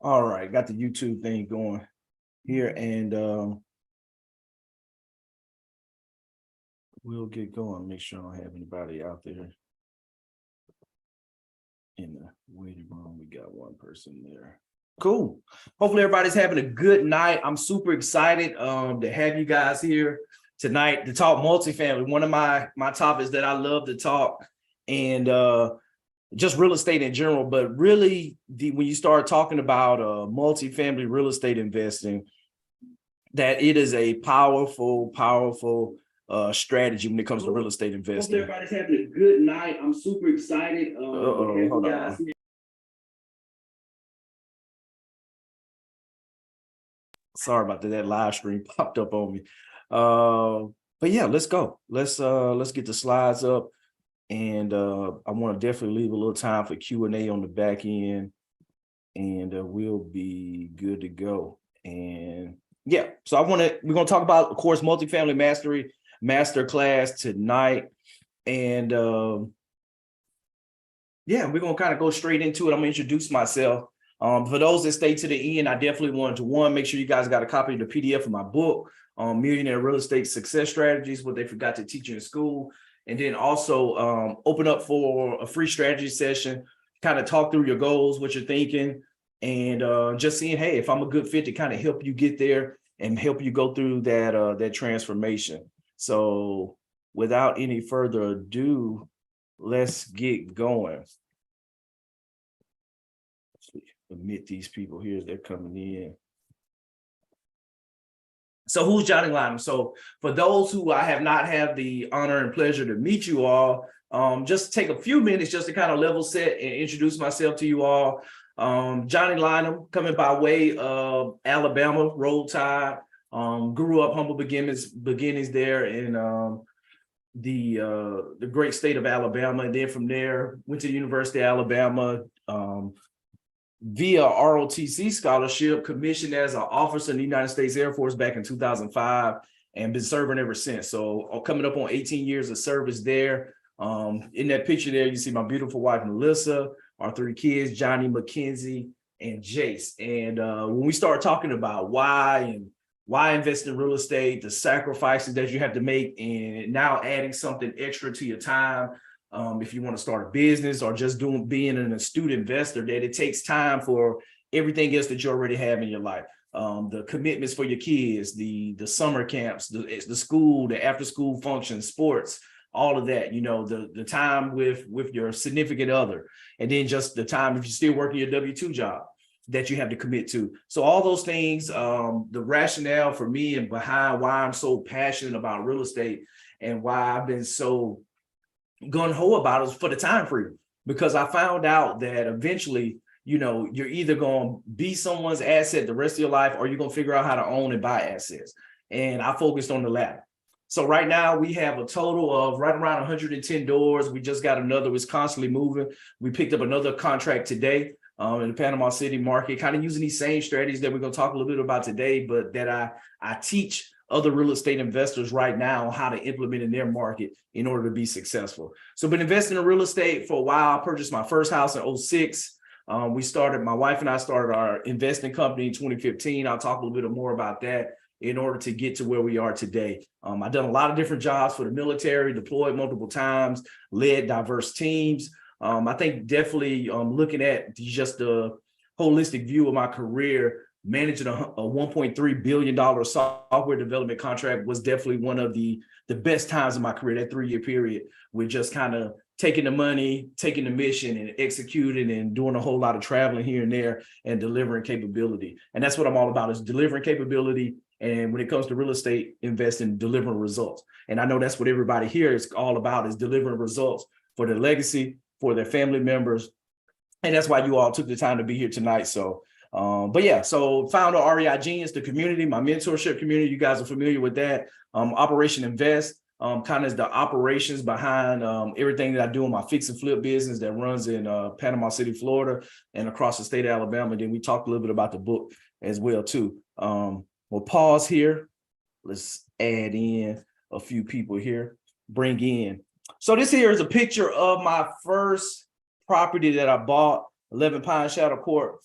All right, got the YouTube thing going here, and we'll get going. Make sure I don't have anybody out there in the waiting room. We got one person there. Cool. Hopefully everybody's having a good night. I'm super excited to have you guys here tonight to talk multifamily. One of my topics that I love to talk, and just real estate in general, but really when you start talking about multifamily real estate investing, that it is a powerful strategy when it comes to real estate investing. Hope everybody's having a good night. I'm super excited. Hold on. Sorry about that. That live stream popped up on me. But yeah, let's go. Let's get the slides up. And I want to definitely leave a little time for Q&A on the back end, and we'll be good to go. And yeah, so we're going to talk about, of course, multifamily mastery masterclass tonight. And yeah, we're going to kind of go straight into it. I'm going to introduce myself. For those that stay to the end, I definitely wanted to make sure you guys got a copy of the PDF of my book, Millionaire Real Estate Success Strategies, what they forgot to teach you in school. And then also open up for a free strategy session, kind of talk through your goals, what you're thinking, and just seeing, hey, if I'm a good fit to kind of help you get there and help you go through that transformation. So without any further ado, let's get going. Let's admit these people here as they're coming in. So who's Johnny Lyman? So for those who I have not had the honor and pleasure to meet you all, just take a few minutes just to kind of level set and introduce myself to you all. Johnny Lynham, coming by way of Alabama, Roll Tide, grew up humble beginnings there in the great state of Alabama, and then from there went to the University of Alabama. Via ROTC scholarship, commissioned as an officer in the United States Air Force back in 2005, and been serving ever since. So coming up on 18 years of service there. In that picture there, you see my beautiful wife, Melissa, our 3 kids, Johnny, Mackenzie, and Jace. And when we start talking about why invest in real estate, the sacrifices that you have to make, and now adding something extra to your time, if you want to start a business or just being an astute investor, that it takes time for everything else that you already have in your life. The commitments for your kids, the summer camps, the school, the after school functions, sports, all of that, the time with your significant other, and then just the time if you're still working your W-2 job that you have to commit to. So all those things, the rationale for me and behind why I'm so passionate about real estate and why I've been so gung-ho about it for the time freedom, because I found out that eventually, you're either going to be someone's asset the rest of your life, or you're going to figure out how to own and buy assets. And I focused on the latter. So right now we have a total of right around 110 doors. We just got another, it's constantly moving. We picked up another contract today in the Panama City market, kind of using these same strategies that we're going to talk a little bit about today, but that I teach other real estate investors right now how to implement in their market in order to be successful. So been investing in real estate for a while. I purchased my first house in 2006. My wife and I started our investing company in 2015. I'll talk a little bit more about that in order to get to where we are today. I've done a lot of different jobs for the military, deployed multiple times, led diverse teams. I think definitely looking at just the holistic view of my career, managing a $1.3 billion software development contract was definitely one of the best times of my career, that 3-year period, with just kind of taking the money, taking the mission and executing and doing a whole lot of traveling here and there and delivering capability. And that's what I'm all about, is delivering capability. And when it comes to real estate investing, delivering results. And I know that's what everybody here is all about, is delivering results for their legacy, for their family members. And that's why you all took the time to be here tonight. So but yeah, so founder REI Genius, the community, my mentorship community, you guys are familiar with that. Operation Invest, kind of is the operations behind everything that I do in my fix and flip business that runs in Panama City, Florida, and across the state of Alabama. Then we talked a little bit about the book as well too. We'll pause here. Let's add in a few people here, bring in. So this here is a picture of my first property that I bought, 11 Pine Shadow Court.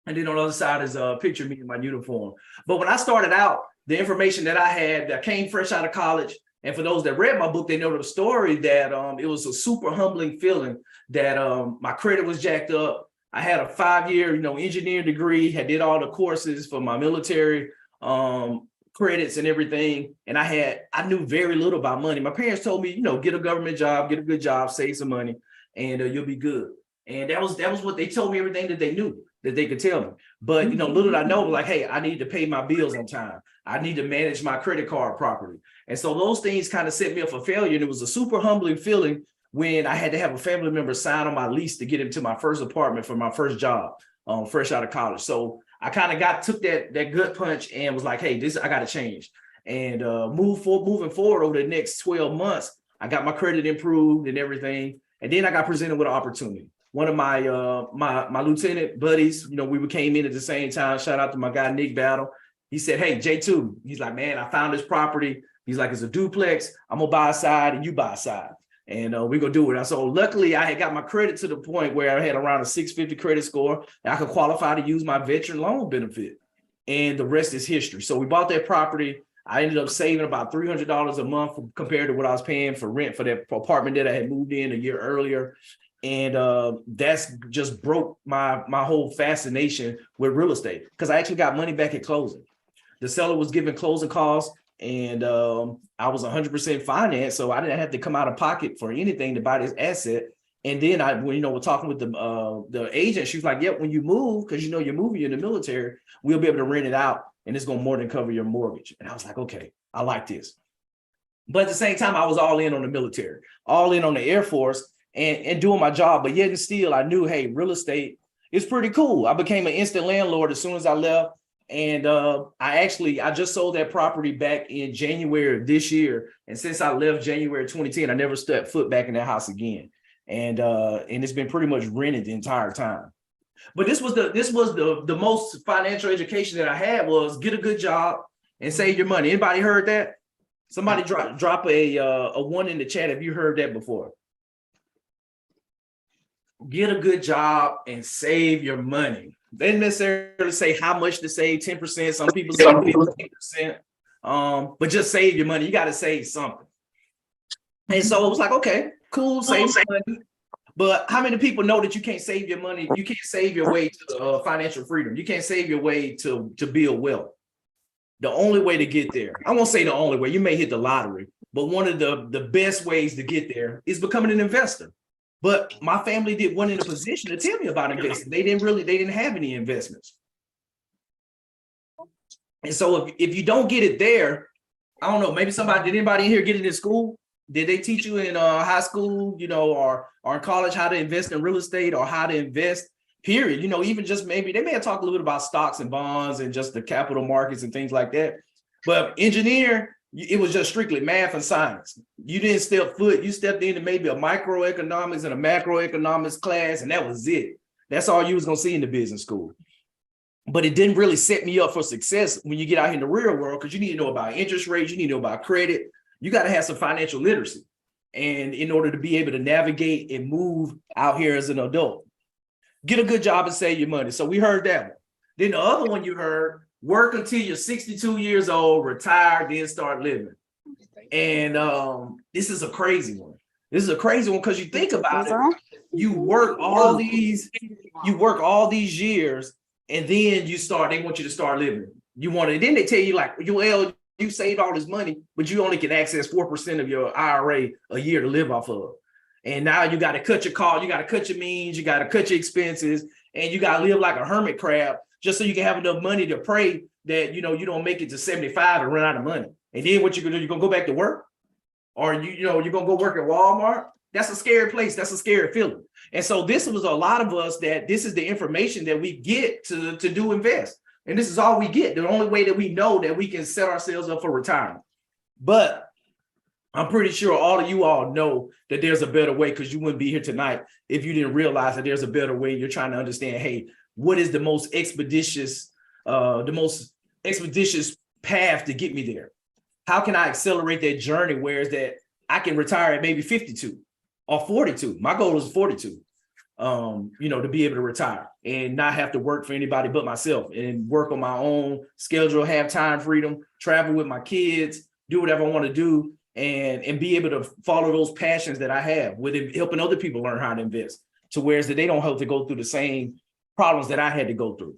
And then on the other side is a picture of me in my uniform. But when I started out, the information that I had that came fresh out of college, and for those that read my book, they know the story that it was a super humbling feeling that my credit was jacked up. I had a 5-year, engineering degree, had did all the courses for my military credits and everything. And I knew very little about money. My parents told me, get a government job, get a good job, save some money, and you'll be good. And that was what they told me, everything that they knew that they could tell me. But little did I know, like, hey, I need to pay my bills on time. I need to manage my credit card properly. And so those things kind of set me up for failure. And it was a super humbling feeling when I had to have a family member sign on my lease to get into my first apartment for my first job, fresh out of college. So I kind of took that gut punch and was like, hey, I got to change. And moving forward over the next 12 months, I got my credit improved and everything. And then I got presented with an opportunity. One of my my lieutenant buddies, we came in at the same time. Shout out to my guy, Nick Battle. He said, hey, J2, he's like, man, I found this property. He's like, it's a duplex. I'm going to buy a side and you buy a side. And we're going to do it. So luckily, I had got my credit to the point where I had around a 650 credit score. And I could qualify to use my veteran loan benefit. And the rest is history. So we bought that property. I ended up saving about $300 a month compared to what I was paying for rent for that apartment that I had moved in a year earlier. And that's just broke my whole fascination with real estate, because I actually got money back at closing. The seller was giving closing costs, and I was 100% financed, so I didn't have to come out of pocket for anything to buy this asset. And then we're talking with the agent, she was like, yep, when you move, because you're moving in the military, we'll be able to rent it out, and it's going to more than cover your mortgage. And I was like, okay, I like this. But at the same time, I was all in on the military, all in on the Air Force, and doing my job. But yet and still, I knew, hey, real estate is pretty cool. I became an instant landlord as soon as I left. And I just sold that property back in January of this year. And since I left January 2010, I never stepped foot back in that house again. And it's been pretty much rented the entire time. But this was the most financial education that I had, was get a good job and save your money. Anybody heard that? Somebody drop a one in the chat if you heard that before. Get a good job and save your money. They didn't necessarily say how much to save, 10%. Some people say 15%. But just save your money. You got to save something. And so it was like, okay, cool, save money. But how many people know that you can't save your money? You can't save your way to financial freedom. You can't save your way to build wealth. The only way to get there, I won't say the only way, you may hit the lottery, but one of the best ways to get there is becoming an investor. But my family wasn't in a position to tell me about investing. They didn't have any investments. And so if you don't get it there, I don't know, maybe did anybody in here get it in school? Did they teach you in high school, or in college, how to invest in real estate or how to invest, period? Even just maybe they may have talked a little bit about stocks and bonds and just the capital markets and things like that. But engineer, it was just strictly math and science. You didn't step foot. You stepped into maybe a microeconomics and a macroeconomics class, and that was it. That's all you was going to see in the business school. But it didn't really set me up for success when you get out in the real world, because you need to know about interest rates. You need to know about credit. You got to have some financial literacy, and in order to be able to navigate and move out here as an adult. Get a good job and save your money. So we heard that one. Then the other one you heard, work until you're 62 years old, retire, then start living. And this is a crazy one. This is a crazy one because you think about it. You work all these years, and then they want you to start living. Then they tell you, like, you saved all this money, but you only can access 4% of your IRA a year to live off of. And now you got to cut your costs, you got to cut your means, you got to cut your expenses, and you got to live like a hermit crab just so you can have enough money to pray that, you don't make it to 75 and run out of money. And then what you're going to do, you're going to go back to work? Or, you're going to go work at Walmart? That's a scary place. That's a scary feeling. And so this was a lot of us that this is the information that we get to do invest. And this is all we get. The only way that we know that we can set ourselves up for retirement. But I'm pretty sure all of you all know that there's a better way, because you wouldn't be here tonight if you didn't realize that there's a better way. You're trying to understand, hey, what is the most expeditious path to get me there? How can I accelerate that journey where is that I can retire at maybe 52 or 42? My goal is 42. to be able to retire and not have to work for anybody but myself and work on my own schedule, have time freedom, travel with my kids, do whatever I want to do, and be able to follow those passions that I have with helping other people learn how to invest, to whereas that they don't have to go through the same problems that I had to go through.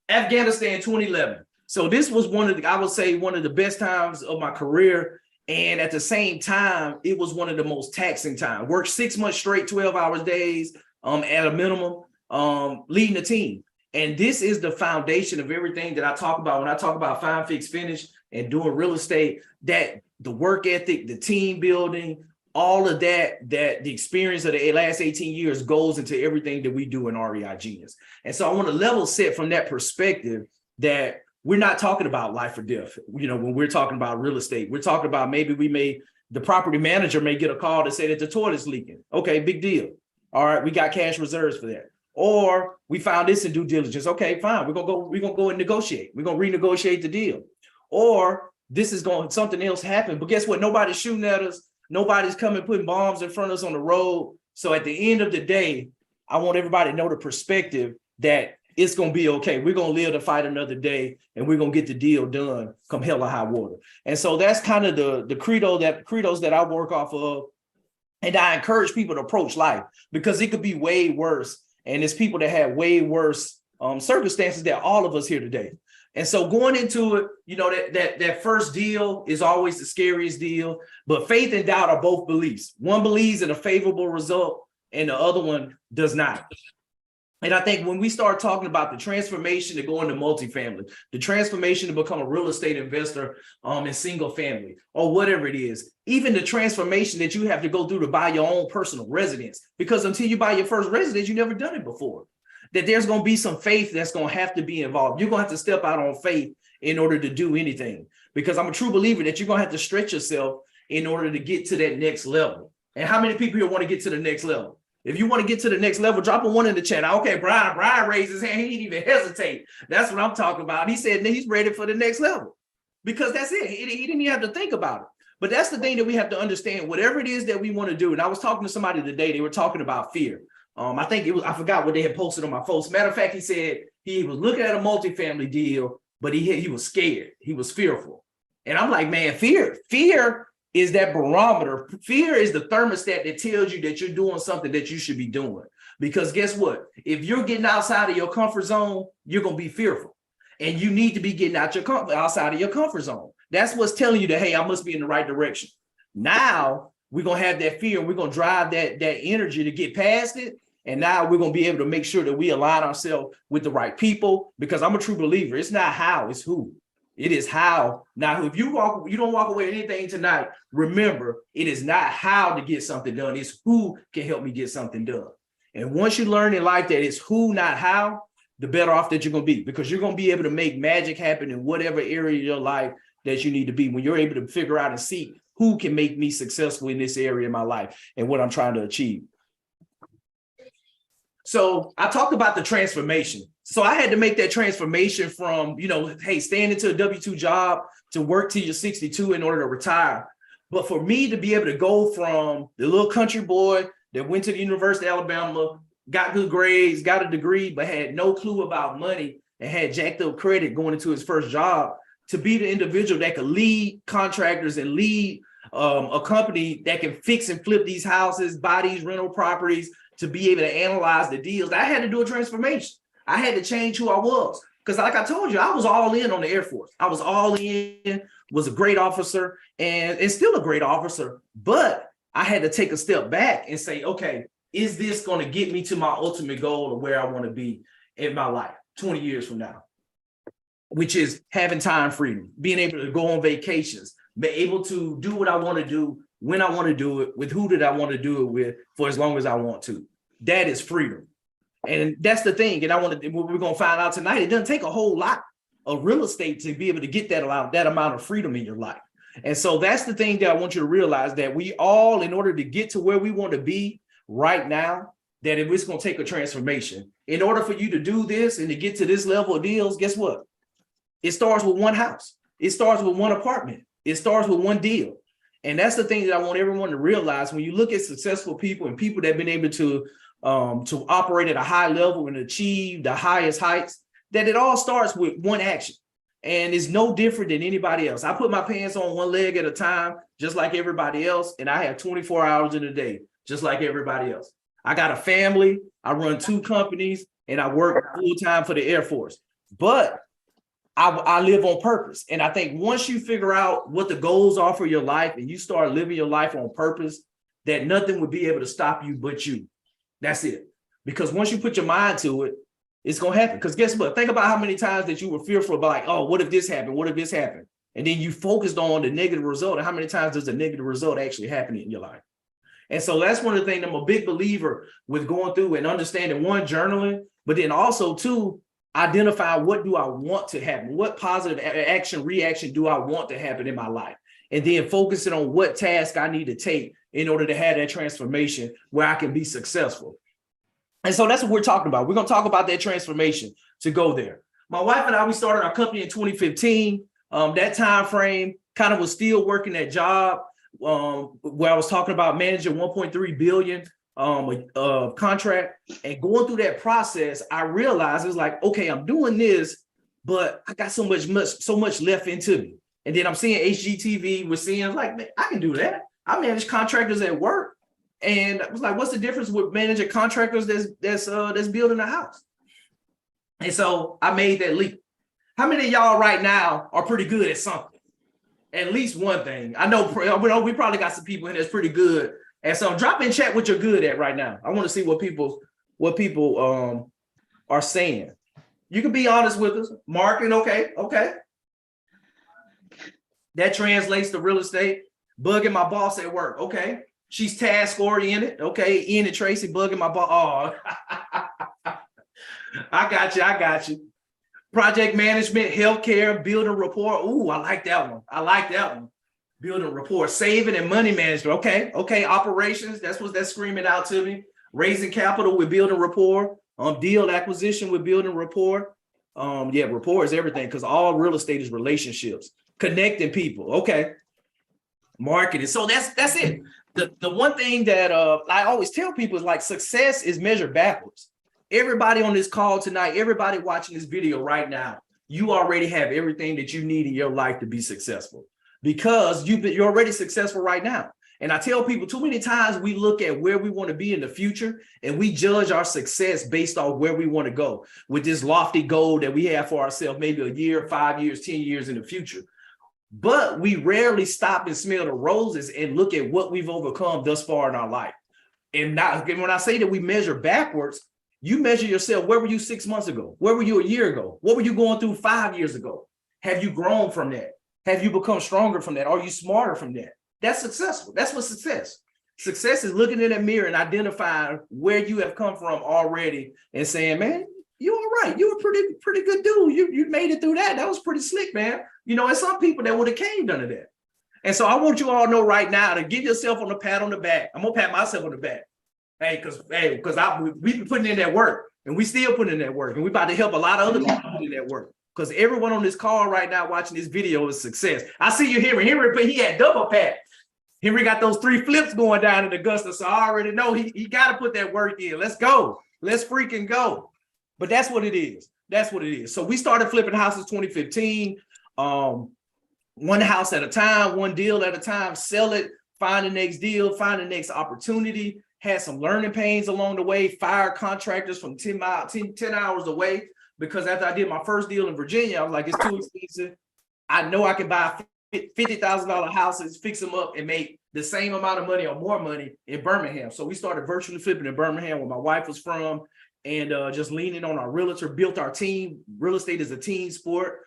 Afghanistan 2011. So this was I would say one of the best times of my career. And at the same time, it was one of the most taxing times. Worked 6 months straight, 12-hour days at a minimum, leading a team. And this is the foundation of everything that I talk about when I talk about find, fix, finish and doing real estate, that the work ethic, the team building, all of that the experience of the last 18 years goes into everything that we do in REI Genius. And so I want to level set from that perspective that we're not talking about life or death. When we're talking about real estate, we're talking about maybe the property manager may get a call to say that the toilet's leaking. Okay, big deal. All right, we got cash reserves for that. Or we found this in due diligence. Okay, fine. We're gonna go and negotiate. We're gonna renegotiate the deal. Or something else happened. But guess what? Nobody's shooting at us. Nobody's coming putting bombs in front of us on the road. So at the end of the day, I want everybody to know the perspective that it's going to be okay. We're going to live to fight another day, and we're going to get the deal done come hell or high water. And so that's kind of the credos that I work off of. And I encourage people to approach life because it could be way worse. And it's people that have way worse circumstances than all of us here today. And so going into it, that first deal is always the scariest deal, but faith and doubt are both beliefs. One believes in a favorable result and the other one does not. And I think when we start talking about the transformation to go into multifamily, the transformation to become a real estate investor in single family or whatever it is, even the transformation that you have to go through to buy your own personal residence, because until you buy your first residence, you've never done it before, that there's going to be some faith that's going to have to be involved. You're going to have to step out on faith in order to do anything, because I'm a true believer that you're going to have to stretch yourself in order to get to that next level. And how many people here want to get to the next level? If you want to get to the next level, drop a 1 in the chat. Okay, Brian raised his hand. He didn't even hesitate. That's what I'm talking about. He said he's ready for the next level because that's it. He didn't even have to think about it. But that's the thing that we have to understand. Whatever it is that we want to do. And I was talking to somebody today. They were talking about fear. I forgot what they had posted on my post. Matter of fact, he said he was looking at a multifamily deal, but he was scared. He was fearful. And I'm like, man, fear is that barometer. Fear is the thermostat that tells you that you're doing something that you should be doing. Because guess what? If you're getting outside of your comfort zone, you're going to be fearful. And you need to be getting outside of your comfort zone. That's what's telling you that, hey, I must be in the right direction. Now we're going to have that fear and we're going to drive that energy to get past it. And now we're going to be able to make sure that we align ourselves with the right people, because I'm a true believer. It's not how, it's who. It is how. Now, if you don't walk away with anything tonight, remember, it is not how to get something done. It's who can help me get something done. And once you learn in life that it's who, not how, the better off that you're going to be, because you're going to be able to make magic happen in whatever area of your life that you need to be, when you're able to figure out and see who can make me successful in this area of my life and what I'm trying to achieve. So I talked about the transformation. So I had to make that transformation from, hey, staying into a W-2 job to work till you're 62 in order to retire. But for me to be able to go from the little country boy that went to the University of Alabama, got good grades, got a degree, but had no clue about money and had jacked up credit going into his first job, to be the individual that could lead contractors and lead a company that can fix and flip these houses, buy these rental properties, to be able to analyze the deals. I had to do a transformation. I had to change who I was. Because like I told you, I was all in on the Air Force. I was all in, was a great officer and still a great officer. But I had to take a step back and say, okay, is this going to get me to my ultimate goal of where I want to be in my life 20 years from now? Which is having time freedom, being able to go on vacations, be able to do what I want to do, when I want to do it, with who did I want to do it with, for as long as I want to. That is freedom. And that's the thing. And what we're going to find out tonight, it doesn't take a whole lot of real estate to be able to get that amount of freedom in your life. And so that's the thing that I want you to realize, that we all, in order to get to where we want to be right now, that if it's going to take a transformation, in order for you to do this and to get to this level of deals, guess what? It starts with one house. It starts with one apartment. It starts with one deal. And that's the thing that I want everyone to realize. When you look at successful people and people that have been able to to operate at a high level and achieve the highest heights, that it all starts with one action. And it's no different than anybody else. I put my pants on one leg at a time, just like everybody else. And I have 24 hours in a day, just like everybody else. I got a family. I run 2 companies and I work full time for the Air Force. But I live on purpose. And I think once you figure out what the goals are for your life and you start living your life on purpose, that nothing would be able to stop you but you. That's it. Because once you put your mind to it, it's going to happen. Because guess what? Think about how many times that you were fearful about, like, oh, what if this happened? What if this happened? And then you focused on the negative result. And how many times does the negative result actually happen in your life? And so that's one of the things I'm a big believer with going through and understanding, one, journaling, but then also, 2, identify what do I want to happen? What positive action, reaction do I want to happen in my life? And then focusing on what task I need to take in order to have that transformation where I can be successful. And so that's what we're talking about. We're going to talk about that transformation to go there. My wife and I, we started our company in 2015. That time frame kind of was still working that job where I was talking about managing 1.3 billion contract, and going through that process, I realized it's like, okay, I'm doing this, but I got so much left into me. And then I'm seeing HGTV, we're seeing like, man, I can do that. I manage contractors at work. And I was like, what's the difference with managing contractors that's building a house? And so I made that leap. How many of y'all right now are pretty good at something? At least one thing. I know we probably got some people in that's pretty good. And so drop in chat what you're good at right now. I want to see what people are saying. You can be honest with us. Marketing, okay. That translates to real estate. Bugging my boss at work, okay. She's task oriented, okay. Ian and Tracy bugging my boss. Oh, I got you. Project management, healthcare, building rapport. Ooh, I like that one. Building rapport, saving and money management. Okay. Operations. That's screaming out to me. Raising capital with building rapport. Deal acquisition with building rapport. Rapport is everything because all real estate is relationships, connecting people. Okay. Marketing. So that's it. The one thing that I always tell people is like success is measured backwards. Everybody on this call tonight, everybody watching this video right now, you already have everything that you need in your life to be successful. Because you're already successful right now. And I tell people too many times we look at where we want to be in the future and we judge our success based on where we want to go with this lofty goal that we have for ourselves, maybe a year, 5 years, 10 years in the future. But we rarely stop and smell the roses and look at what we've overcome thus far in our life. And now, when I say that we measure backwards, you measure yourself. Where were you 6 months ago? Where were you a year ago? What were you going through 5 years ago? Have you grown from that? Have you become stronger from that? Are you smarter from that? That's successful. That's what success. Success is looking in that mirror and identifying where you have come from already and saying, man, you all right. You were pretty good dude. You made it through that. That was pretty slick, man. You know, and some people that would have caved under that. And so I want you all to know right now to give yourself on the pat on the back. I'm gonna pat myself on the back. Because we've been putting in that work and we still putting in that work. And we about to help a lot of other people put in that work. Because everyone on this call right now watching this video is success. I see you, Henry, but he had double pat. Henry got those 3 flips going down in Augusta. So I already know he got to put that work in. Let's go. Let's freaking go. But that's what it is. That's what it is. So we started flipping houses 2015. One house at a time, one deal at a time, sell it, find the next deal, find the next opportunity. Had some learning pains along the way, fired contractors from 10 hours away. Because after I did my first deal in Virginia, I was like, it's too expensive. I know I can buy $50,000 houses, fix them up, and make the same amount of money or more money in Birmingham. So we started virtually flipping in Birmingham, where my wife was from, and just leaning on our realtor, built our team. Real estate is a team sport,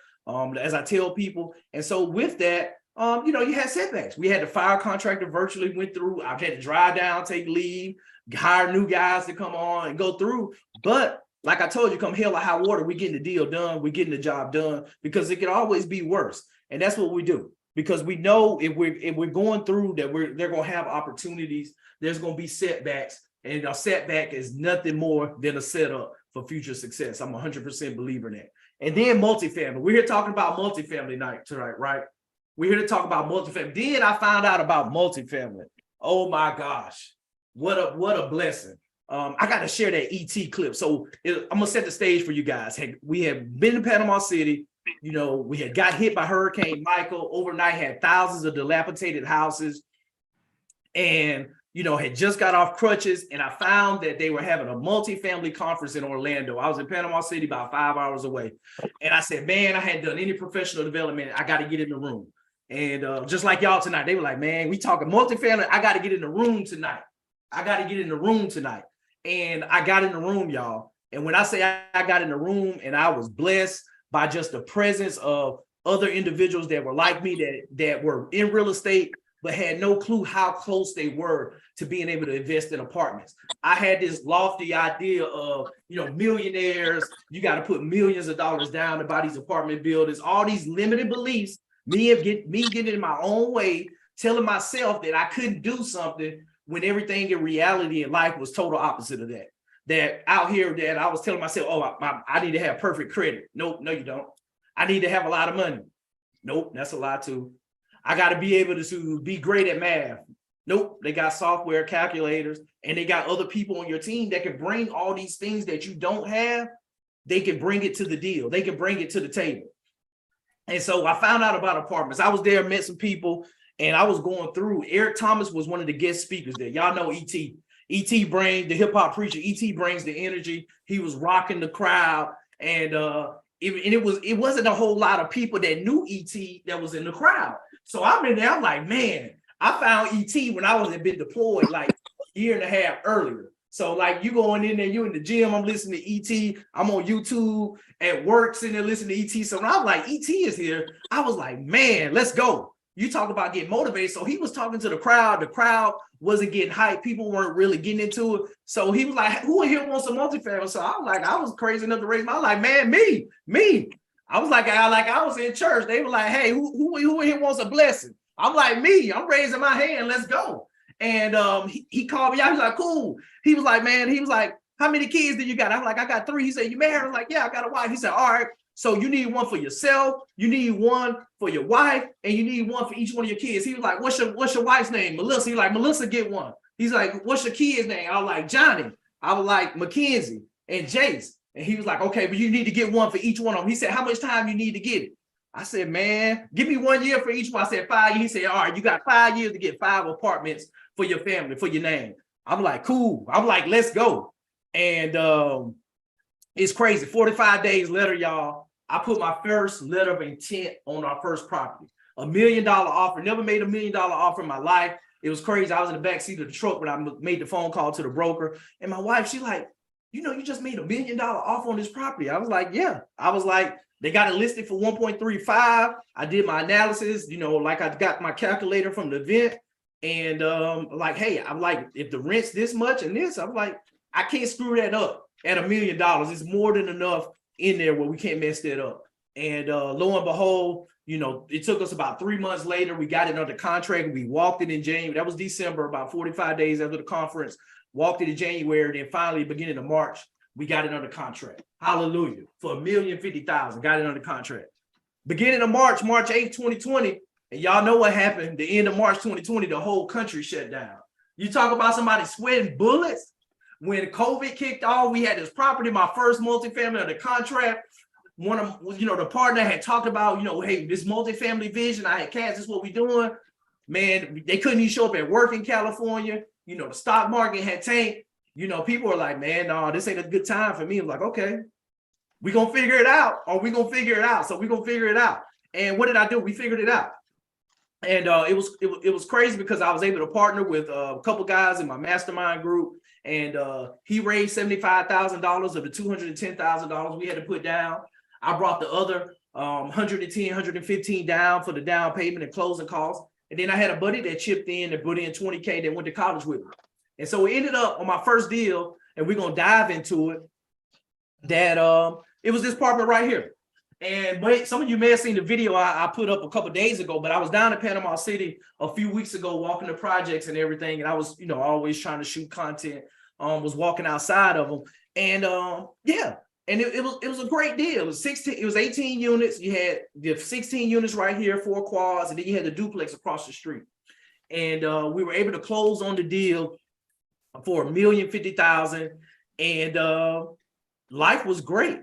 as I tell people. And so with that, you had setbacks. We had to fire a contractor virtually, went through. I had to drive down, take leave, hire new guys to come on and go through. But like I told you, come hell or high water, we're getting the deal done. We're getting the job done because it can always be worse. And that's what we do. Because we know if we're going through that, they're going to have opportunities. There's going to be setbacks. And a setback is nothing more than a setup for future success. I'm 100% believer in that. And then multifamily. We're here talking about multifamily tonight, right? We're here to talk about multifamily. Then I found out about multifamily. Oh my gosh. What a blessing. I got to share that ET clip. So I'm gonna set the stage for you guys. We had been to Panama City. You know, we had got hit by Hurricane Michael overnight, had thousands of dilapidated houses, and you know, had just got off crutches. And I found that they were having a multifamily conference in Orlando. I was in Panama City, about 5 hours away. And I said, man, I hadn't done any professional development. I got to get in the room. And just like y'all tonight, they were like, man, we talking multifamily. I got to get in the room tonight. I got to get in the room tonight. And I got in the room, y'all. And when I say I got in the room and I was blessed by just the presence of other individuals that were like me, that were in real estate, but had no clue how close they were to being able to invest in apartments. I had this lofty idea of, you know, millionaires, you got to put millions of dollars down to buy these apartment buildings, all these limited beliefs, me getting in my own way, telling myself that I couldn't do something when everything in reality in life was total opposite of that. That out here that I was telling myself, oh, I need to have perfect credit. Nope, no, you don't. I need to have a lot of money. Nope, that's a lie too. I got to be able to be great at math. Nope, they got software calculators and they got other people on your team that can bring all these things that you don't have. They can bring it to the deal. They can bring it to the table. And so I found out about apartments. I was there, met some people, and I was going through. Eric Thomas was one of the guest speakers there. Y'all know E.T. E.T. brings the hip hop preacher. E.T. brings the energy. He was rocking the crowd, and it wasn't a whole lot of people that knew E.T. that was in the crowd. So I'm in there. I'm like, man, I found E.T. when I wasn't been deployed like a year and a half earlier. So like you going in there, you in the gym, I'm listening to E.T. I'm on YouTube at work, sitting there listening to E.T. So when I was like, E.T. is here, I was like, man, let's go. You talk about getting motivated. So he was talking to the crowd. The crowd wasn't getting hyped. People weren't really getting into it. So he was like, who in here wants a multifamily? So I was like, I was crazy enough to raise my, I was like, man, me. I was like, I was in church. They were like, hey, who in here wants a blessing? I'm like, me. I'm raising my hand. Let's go. And he called me out. He's like, cool. He was like, man, he was like, how many kids do you got? I'm like, I got 3. He said, you married? I was like, yeah, I got a wife. He said, all right. So you need one for yourself, you need one for your wife, and you need one for each one of your kids. He was like, what's your wife's name? Melissa. He's like, Melissa, get one. He's like, what's your kid's name? I was like, Johnny. I was like, Mackenzie and Jace. And he was like, okay, but you need to get one for each one of them. He said, how much time you need to get it? I said, man, give me 1 year for each one. I said, 5 years. He said, all right, you got 5 years to get 5 apartments for your family, for your name. I'm like, cool. I'm like, let's go. And it's crazy. 45 days later, y'all, I put my first letter of intent on our first property. $1 million offer. Never made $1 million offer in my life. It was crazy. I was in the backseat of the truck when I made the phone call to the broker. And my wife, she like, you know, you just made $1 million offer on this property. I was like, yeah. I was like, they got it listed for 1.35. I did my analysis, you know, like I got my calculator from the event. And like, hey, I'm like, if the rent's this much and this, I'm like, I can't screw that up at $1 million. It's more than enough in there where we can't mess that up. And lo and behold, you know, it took us about 3 months later. We got it under contract. We walked it in January. That was December, about 45 days after the conference. Walked it in January. Then finally, beginning of March, we got it under contract. Hallelujah. For $1,050,000. Got it under contract. Beginning of March 8th, 2020. And y'all know what happened. The end of March 2020, the whole country shut down. You talk about somebody sweating bullets. When COVID kicked off, we had this property, my first multifamily under contract. One of, you know, the partner had talked about, you know, hey, this multifamily vision, I had cast, this is what we doing. Man, they couldn't even show up at work in California. You know, the stock market had tanked. You know, people were like, man, no, this ain't a good time for me. I'm like, okay, we gonna figure it out, or we gonna figure it out. So we gonna figure it out. And what did I do? We figured it out. And it was crazy because I was able to partner with a couple guys in my mastermind group. And he raised $75,000 of the $210,000 we had to put down. I brought the other 110, 115 down for the down payment and closing costs. And then I had a buddy that chipped in and put in 20K that went to college with me. And so we ended up on my first deal, and we're going to dive into it, that it was this apartment right here. And but some of you may have seen the video I put up a couple of days ago, but I was down in Panama City a few weeks ago walking the projects and everything. And I was, you know, always trying to shoot content, was walking outside of them. And yeah, and it was a great deal. It was 18 units. You had the 16 units right here, 4 quads, and then you had the duplex across the street. And we were able to close on the deal for $1,050,000, and life was great.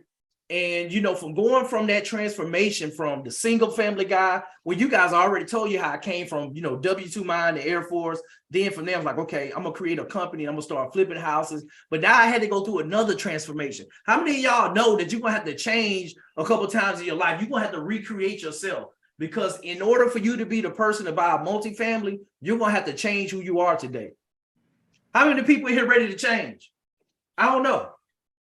And from going from that transformation from the single family guy, well, you guys already told you how I came from, W-2 mine, the Air Force. Then from there, I was like, okay, I'm gonna create a company. I'm gonna start flipping houses. But now I had to go through another transformation. How many of y'all know that you're gonna have to change a couple times in your life? You're gonna have to recreate yourself, because in order for you to be the person to buy a multifamily, you're gonna have to change who you are today. How many people here ready to change? I don't know.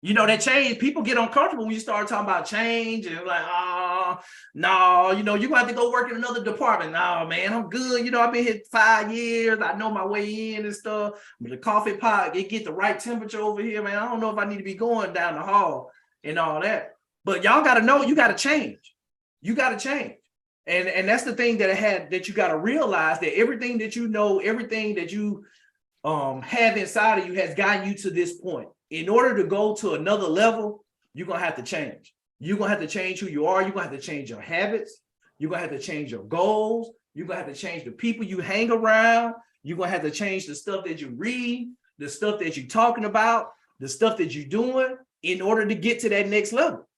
That change, people get uncomfortable when you start talking about change, and like, oh, no, you're gonna have to go work in another department. No, man, I'm good. I've been here 5 years. I know my way in and stuff. But the coffee pot, it get the right temperature over here, man. I don't know if I need to be going down the hall and all that. But y'all got to know, you got to change. You got to change. And that's the thing that you got to realize, that everything that everything that you have inside of you has gotten you to this point. In order to go to another level, you're going to have to change. You're going to have to change who you are. You're going to have to change your habits. You're going to have to change your goals. You're going to have to change the people you hang around. You're going to have to change the stuff that you read, the stuff that you're talking about, the stuff that you're doing in order to get to that next level.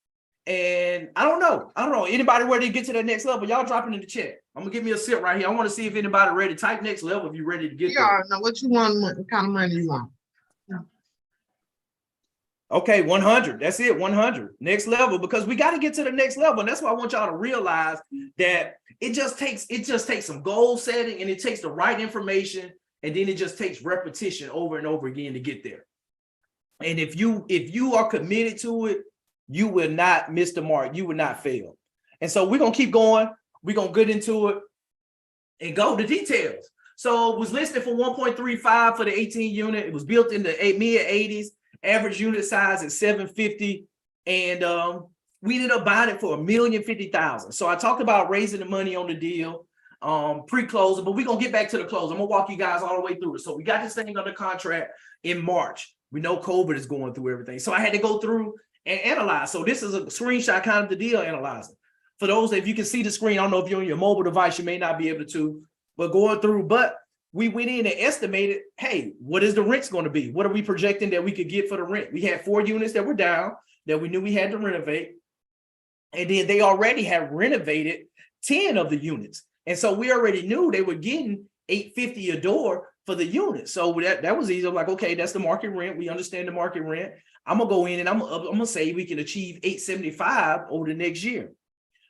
And I don't know. Anybody ready to get to that next level? Y'all dropping in the chat. I'm going to give me a sip right here. I want to see if anybody ready. Type next level if you're ready to get there. Now what you want, what kind of money you want? Okay, 100. That's it, 100. Next level, because we got to get to the next level. And that's why I want y'all to realize that it just takes some goal setting, and it takes the right information, and then it just takes repetition over and over again to get there. And if you are committed to it, you will not miss the mark. You will not fail. And so we're going to keep going. We're going to get into it and go to details. So it was listed for 1.35 for the 18 unit. It was built in the mid 80s. Average unit size is 750, and we ended up buying it for $1,050,000. So I talked about raising the money on the deal, pre-closing, but we're gonna get back to the close. I'm gonna walk you guys all the way through it. So we got this thing under contract in March. We know COVID is going through everything, so I had to go through and analyze. So this is a screenshot kind of the deal analyzing. For those, if you can see the screen, I don't know if you're on your mobile device, you may not be able to, but going through, but we went in and estimated, hey, what is the rent's going to be? What are we projecting that we could get for the rent? We had 4 units that were down that we knew we had to renovate. And then they already had renovated 10 of the units. And so we already knew they were getting $850 a door for the unit. So that was easy. I'm like, okay, that's the market rent. We understand the market rent. I'm going to go in and I'm going to say we can achieve $875 over the next year.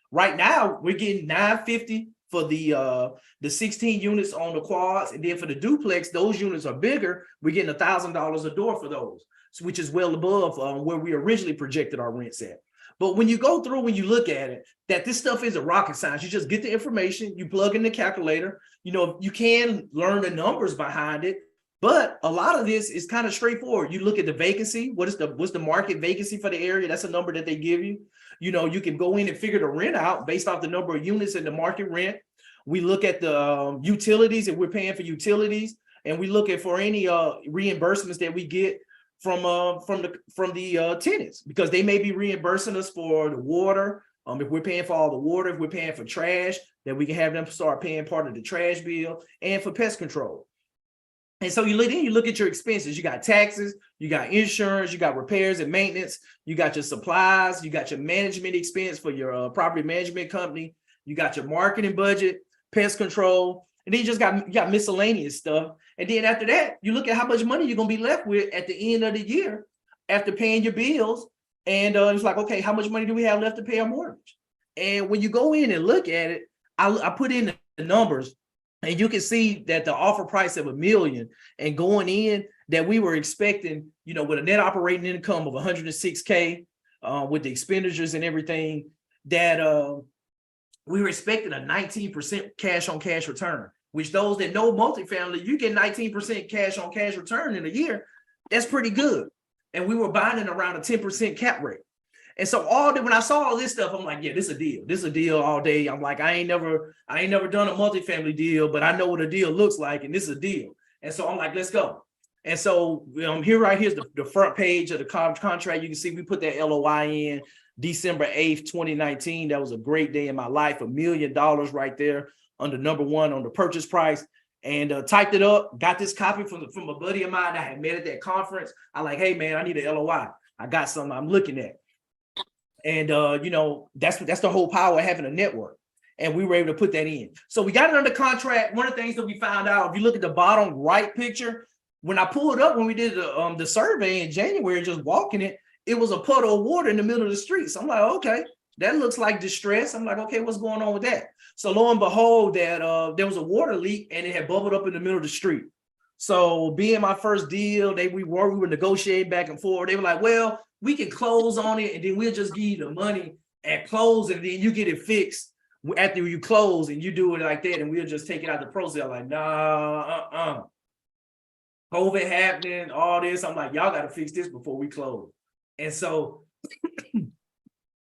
Right now, we're getting $950 for the 16 units on the quads, and then for the duplex, those units are bigger. We're getting $1,000 a door for those, which is well above where we originally projected our rents at. But when you go through, when you look at it, that this stuff isn't rocket science. You just get the information, you plug in the calculator. You can learn the numbers behind it, but a lot of this is kind of straightforward. You look at the vacancy. What's the market vacancy for the area? That's a number that they give you. You can go in and figure the rent out based off the number of units in the market rent. We look at the utilities, if we're paying for utilities, and we look at for any reimbursements that we get from the tenants, because they may be reimbursing us for the water. If we're paying for all the water, if we're paying for trash, then we can have them start paying part of the trash bill, and for pest control. And so you look at your expenses. You got taxes, you got insurance, you got repairs and maintenance, you got your supplies, you got your management expense for your property management company, you got your marketing budget, pest control, and then you got miscellaneous stuff. And then after that, you look at how much money you're gonna be left with at the end of the year after paying your bills. And it's like, okay, how much money do we have left to pay our mortgage? And when you go in and look at it, I put in the numbers. And you can see that the offer price of $1 million, and going in that we were expecting, with a net operating income of $106K, with the expenditures and everything, that we were expecting a 19% cash on cash return, which those that know multifamily, you get 19% cash on cash return in a year. That's pretty good. And we were buying around a 10% cap rate. And so when I saw all this stuff, I'm like, yeah, this is a deal. This is a deal all day. I'm like, I ain't never done a multifamily deal, but I know what a deal looks like, and this is a deal. And so I'm like, let's go. And so here's the front page of the contract. You can see we put that LOI in December 8th, 2019. That was a great day in my life. $1 million right there under number one on the purchase price. and typed it up, got this copy from a buddy of mine that I had met at that conference. I like, hey man, I need an LOI. I got something I'm looking at. And that's the whole power of having a network. And we were able to put that in. So we got it under contract. One of the things that we found out, if you look at the bottom right picture, when I pulled up, when we did the survey in January, just walking it, it was a puddle of water in the middle of the street. So I'm like, okay, that looks like distress. I'm like, okay, what's going on with that? So lo and behold, that there was a water leak and it had bubbled up in the middle of the street. So being my first deal, we were negotiating back and forth. They were like, well, we can close on it and then we'll just give you the money at close and then you get it fixed after you close, and you do it like that, and we'll just take it out the process. I'm like, nah, COVID happening, all this. I'm like, y'all got to fix this before we close. And so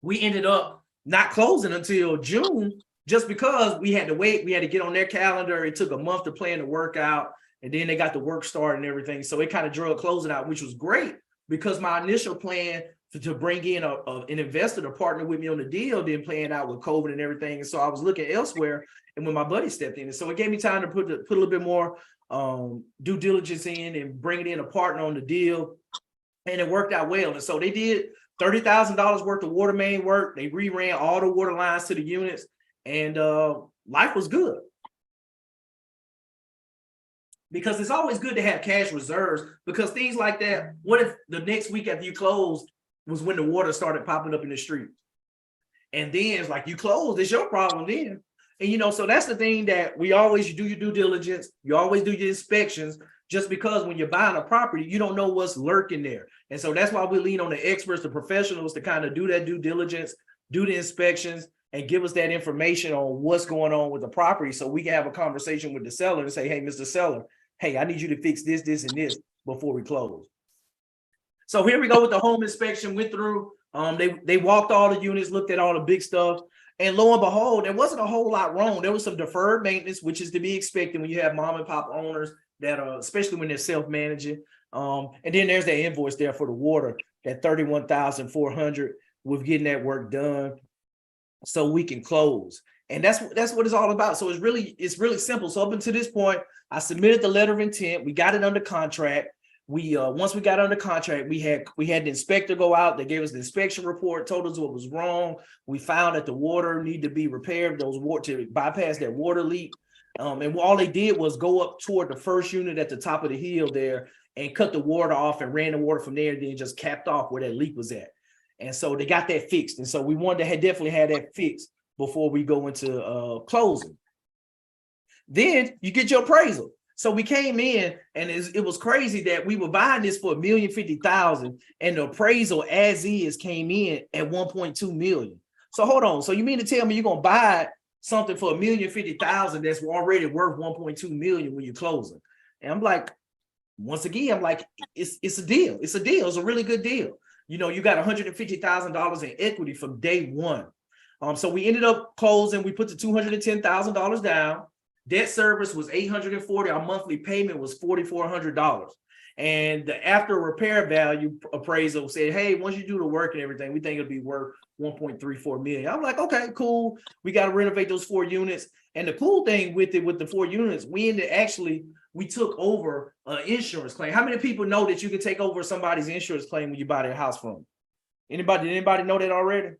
we ended up not closing until June, just because we had to wait. We had to get on their calendar. It took a month to plan the work out, and then they got the work started and everything. So it kind of drug closing out, which was great because my initial plan to bring in an investor to partner with me on the deal didn't plan out with COVID and everything. And so I was looking elsewhere, and when my buddy stepped in, and so it gave me time to put a little bit more due diligence in and bringing in a partner on the deal, and it worked out well. And so they did $30,000 worth of water main work. They reran all the water lines to the units, and life was good. Because it's always good to have cash reserves, because things like that, what if the next week after you close was when the water started popping up in the street? And then it's like, you closed, it's your problem then. And so that's the thing, that we always do your due diligence, you always do your inspections, just because when you're buying a property, you don't know what's lurking there. And so that's why we lean on the experts, the professionals, to kind of do that due diligence, do the inspections, and give us that information on what's going on with the property, so we can have a conversation with the seller and say, hey, Mr. Seller, hey, I need you to fix this, this, and this before we close. So here we go with the home inspection. Went through, they walked all the units, looked at all the big stuff, and lo and behold, there wasn't a whole lot wrong. There was some deferred maintenance, which is to be expected when you have mom and pop owners that are, especially when they're self-managing. And then there's that invoice there for the water, that $31,400 with getting that work done so we can close. And that's what it's all about. So it's really simple. So up until this point, I submitted the letter of intent. We got it under contract. Once we got under contract, we had the inspector go out. They gave us the inspection report, told us what was wrong. We found that the water needed to be repaired, those water to bypass that water leak. And all they did was go up toward the first unit at the top of the hill there and cut the water off and ran the water from there, and then just capped off where that leak was at. And so they got that fixed. And so we wanted to definitely have that fixed before we go into closing. Then you get your appraisal. So we came in, and it was crazy that we were buying this for $1,050,000, and the appraisal as is came in at $1.2 million. So hold on. So you mean to tell me you're gonna buy something for $1,050,000 that's already worth $1.2 million when you're closing? And I'm like, once again, I'm like, it's a deal. It's a deal. It's a really good deal. You got $150,000 in equity from day one. So we ended up closing. We put the $210,000 down. Debt service was $840. Our monthly payment was $4,400. And the after repair value appraisal said, hey, once you do the work and everything, we think it'll be worth $1.34 million. I'm like, okay, cool. We got to renovate those 4 units. And the cool thing with the 4 units, we took over an insurance claim. How many people know that you can take over somebody's insurance claim when you buy their house from them? Did anybody know that already?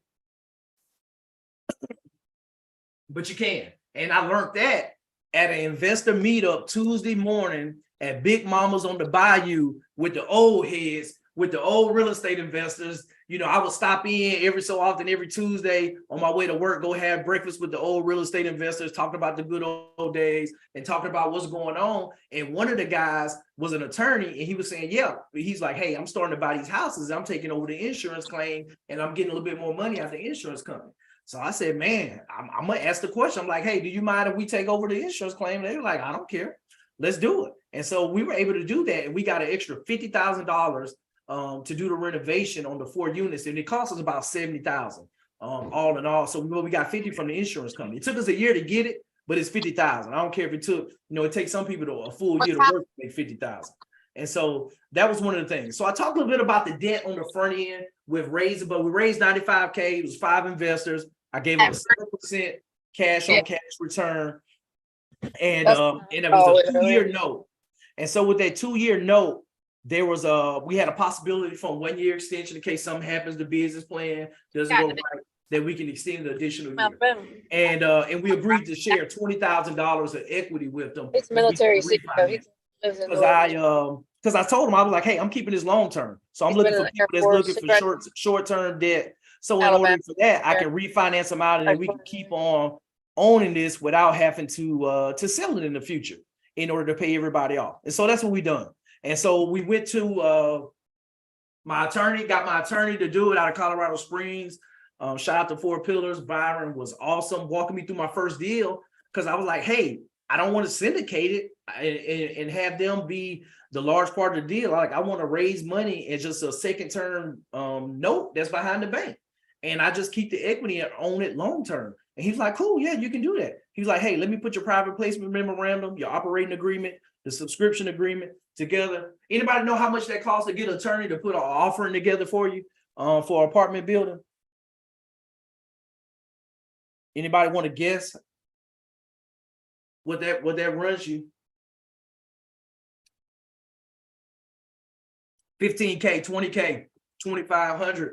But you can. And I learned that at an investor meetup Tuesday morning at Big Mama's on the Bayou with the old heads, with the old real estate investors. I would stop in every so often, every Tuesday on my way to work, go have breakfast with the old real estate investors, talking about the good old days and talking about what's going on. And one of the guys was an attorney, and he was saying, yeah, he's like, hey, I'm starting to buy these houses. I'm taking over the insurance claim, and I'm getting a little bit more money out of the insurance company. So I said, man, I'm going to ask the question. I'm like, hey, do you mind if we take over the insurance claim? And they were like, I don't care. Let's do it. And so we were able to do that. And we got an extra $50,000 to do the renovation on the 4 units. And it cost us about $70,000 all in all. So we got 50 from the insurance company. It took us a year to get it, but it's 50,000. I don't care if it took, it takes some people a full year to work to make 50,000. And so that was one of the things. So I talked a little bit about the debt on the front end with raising, but we raised $95K. It was 5 investors. I gave them a 7% cash on cash return. And it was Oh, a 2-year note. And so with that 2-year note, there was we had a possibility for a 1-year extension in case something happens, the business plan doesn't go right, that we can extend an additional year. And we agreed to share $20,000 of equity with them. It's military CEO. He lives in Because I told him, I was like, hey, I'm keeping this long term. So I'm looking for people that's looking for short-term debt. So in order for that, I can refinance them out and then we can keep on owning this without having to sell it in the future in order to pay everybody off. And so that's what we done. And so we went to my attorney, got my attorney to do it out of Colorado Springs. Shout out to Four Pillars. Byron was awesome walking me through my first deal because I was like, hey, I don't want to syndicate it and have them be the large part of the deal. I want to raise money as just a second term note that's behind the bank. And I just keep the equity and own it long term. And he's like, cool, yeah, you can do that. He's like, hey, let me put your private placement memorandum, your operating agreement, the subscription agreement together. Anybody know how much that costs to get an attorney to put an offering together for you for an apartment building? Anybody want to guess what that runs you? $15K, $20K, $2,500.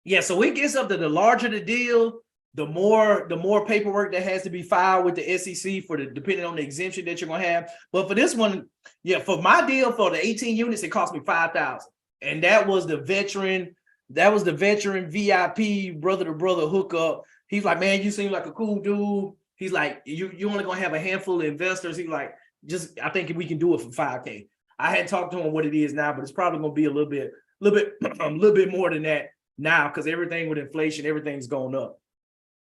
Yeah, so it gets up to the larger the deal, the more paperwork that has to be filed with the SEC for depending on the exemption that you're gonna have. But for this one, yeah, for my deal for the 18 units, it cost me $5,000, and that was the veteran VIP brother to brother hookup. He's like, man, you seem like a cool dude. He's like, you only gonna have a handful of investors. He's like, I think we can do it for $5K. I hadn't talked to him what it is now, but it's probably gonna be a little bit more than that now because everything with inflation, everything's going up.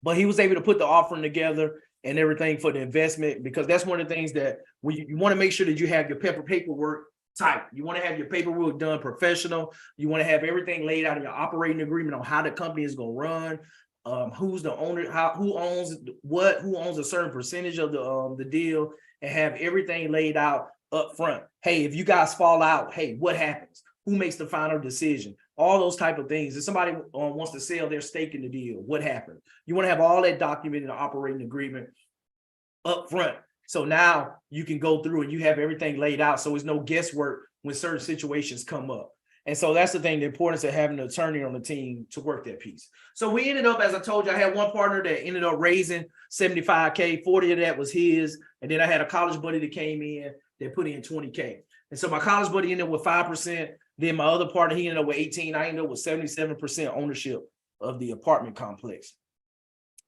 But he was able to put the offering together and everything for the investment, because that's one of the things that you want to make sure that you have your paperwork tight. You want to have your paperwork done professional. You want to have everything laid out in your operating agreement on how the company is going to run, who's the owner, who owns what, who owns a certain percentage of the deal, and have everything laid out up front. Hey, if you guys fall out, hey, what happens? Who makes the final decision? All those type of things. If somebody wants to sell their stake in the deal, what happened? You want to have all that documented in the operating agreement up front. So now you can go through and you have everything laid out. So there's no guesswork when certain situations come up. And so that's the thing, the importance of having an attorney on the team to work that piece. So we ended up, as I told you, I had one partner that ended up raising $75K, 40 of that was his. And then I had a college buddy that came in that put in 20K. And so my college buddy ended up with 5%. Then my other partner, he ended up with 18. I ended up with 77% ownership of the apartment complex,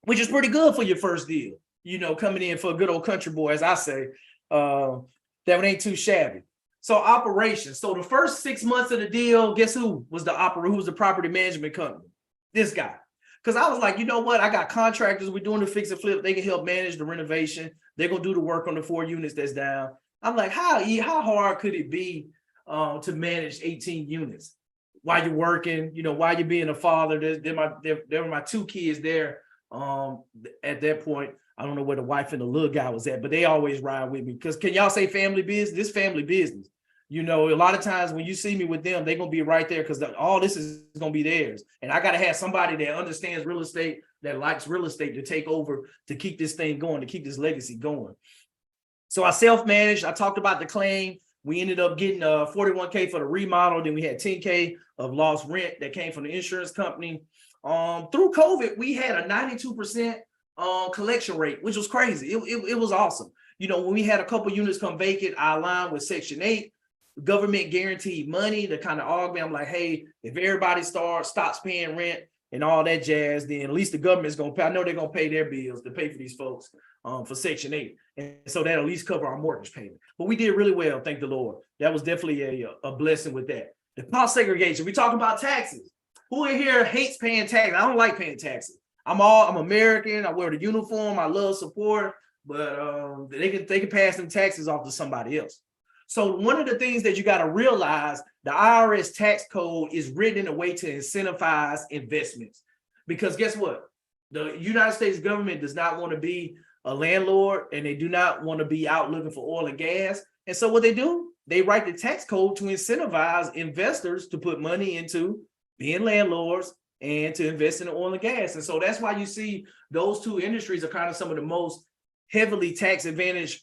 which is pretty good for your first deal. You know, coming in for a good old country boy, as I say, that one ain't too shabby. So operations. So the first 6 months of the deal, guess who was the property management company? This guy. Because I was like, you know what? I got contractors. We're doing the fix and flip. They can help manage the renovation. They're going to do the work on the 4 units that's down. I'm like, how hard could it be to manage 18 units while you're working, you know, while you're being a father? There were my 2 kids there at that point. I don't know where the wife and the little guy was at, but they always ride with me. Because can y'all say family business? This family business. You know, a lot of times when you see me with them, they're going to be right there because all this is going to be theirs. And I got to have somebody that understands real estate, that likes real estate, to take over, to keep this thing going, to keep this legacy going. So I self-managed. I talked about the claim. We ended up getting 41K for the remodel. Then we had 10K of lost rent that came from the insurance company. Through COVID, we had a 92% collection rate, which was crazy. It was awesome. You know, when we had a couple units come vacant, I aligned with Section 8, government guaranteed money to kind of augment. I'm like, hey, if everybody stops paying rent and all that jazz, then at least the government's going to pay. I know they're going to pay their bills to pay for these folks for Section 8. And so that'll at least cover our mortgage payment. But we did really well, thank the Lord. That was definitely a blessing with that. The cost segregation, we talking about taxes. Who in here hates paying taxes? I don't like paying taxes. I'm American. I wear the uniform. I love support, but they can pass them taxes off to somebody else. So one of the things that you got to realize, the IRS tax code is written in a way to incentivize investments. Because guess what? The United States government does not want to be a landlord, and they do not want to be out looking for oil and gas. And so what they do, they write the tax code to incentivize investors to put money into being landlords and to invest in the oil and gas. And so that's why you see those 2 industries are kind of some of the most heavily tax advantage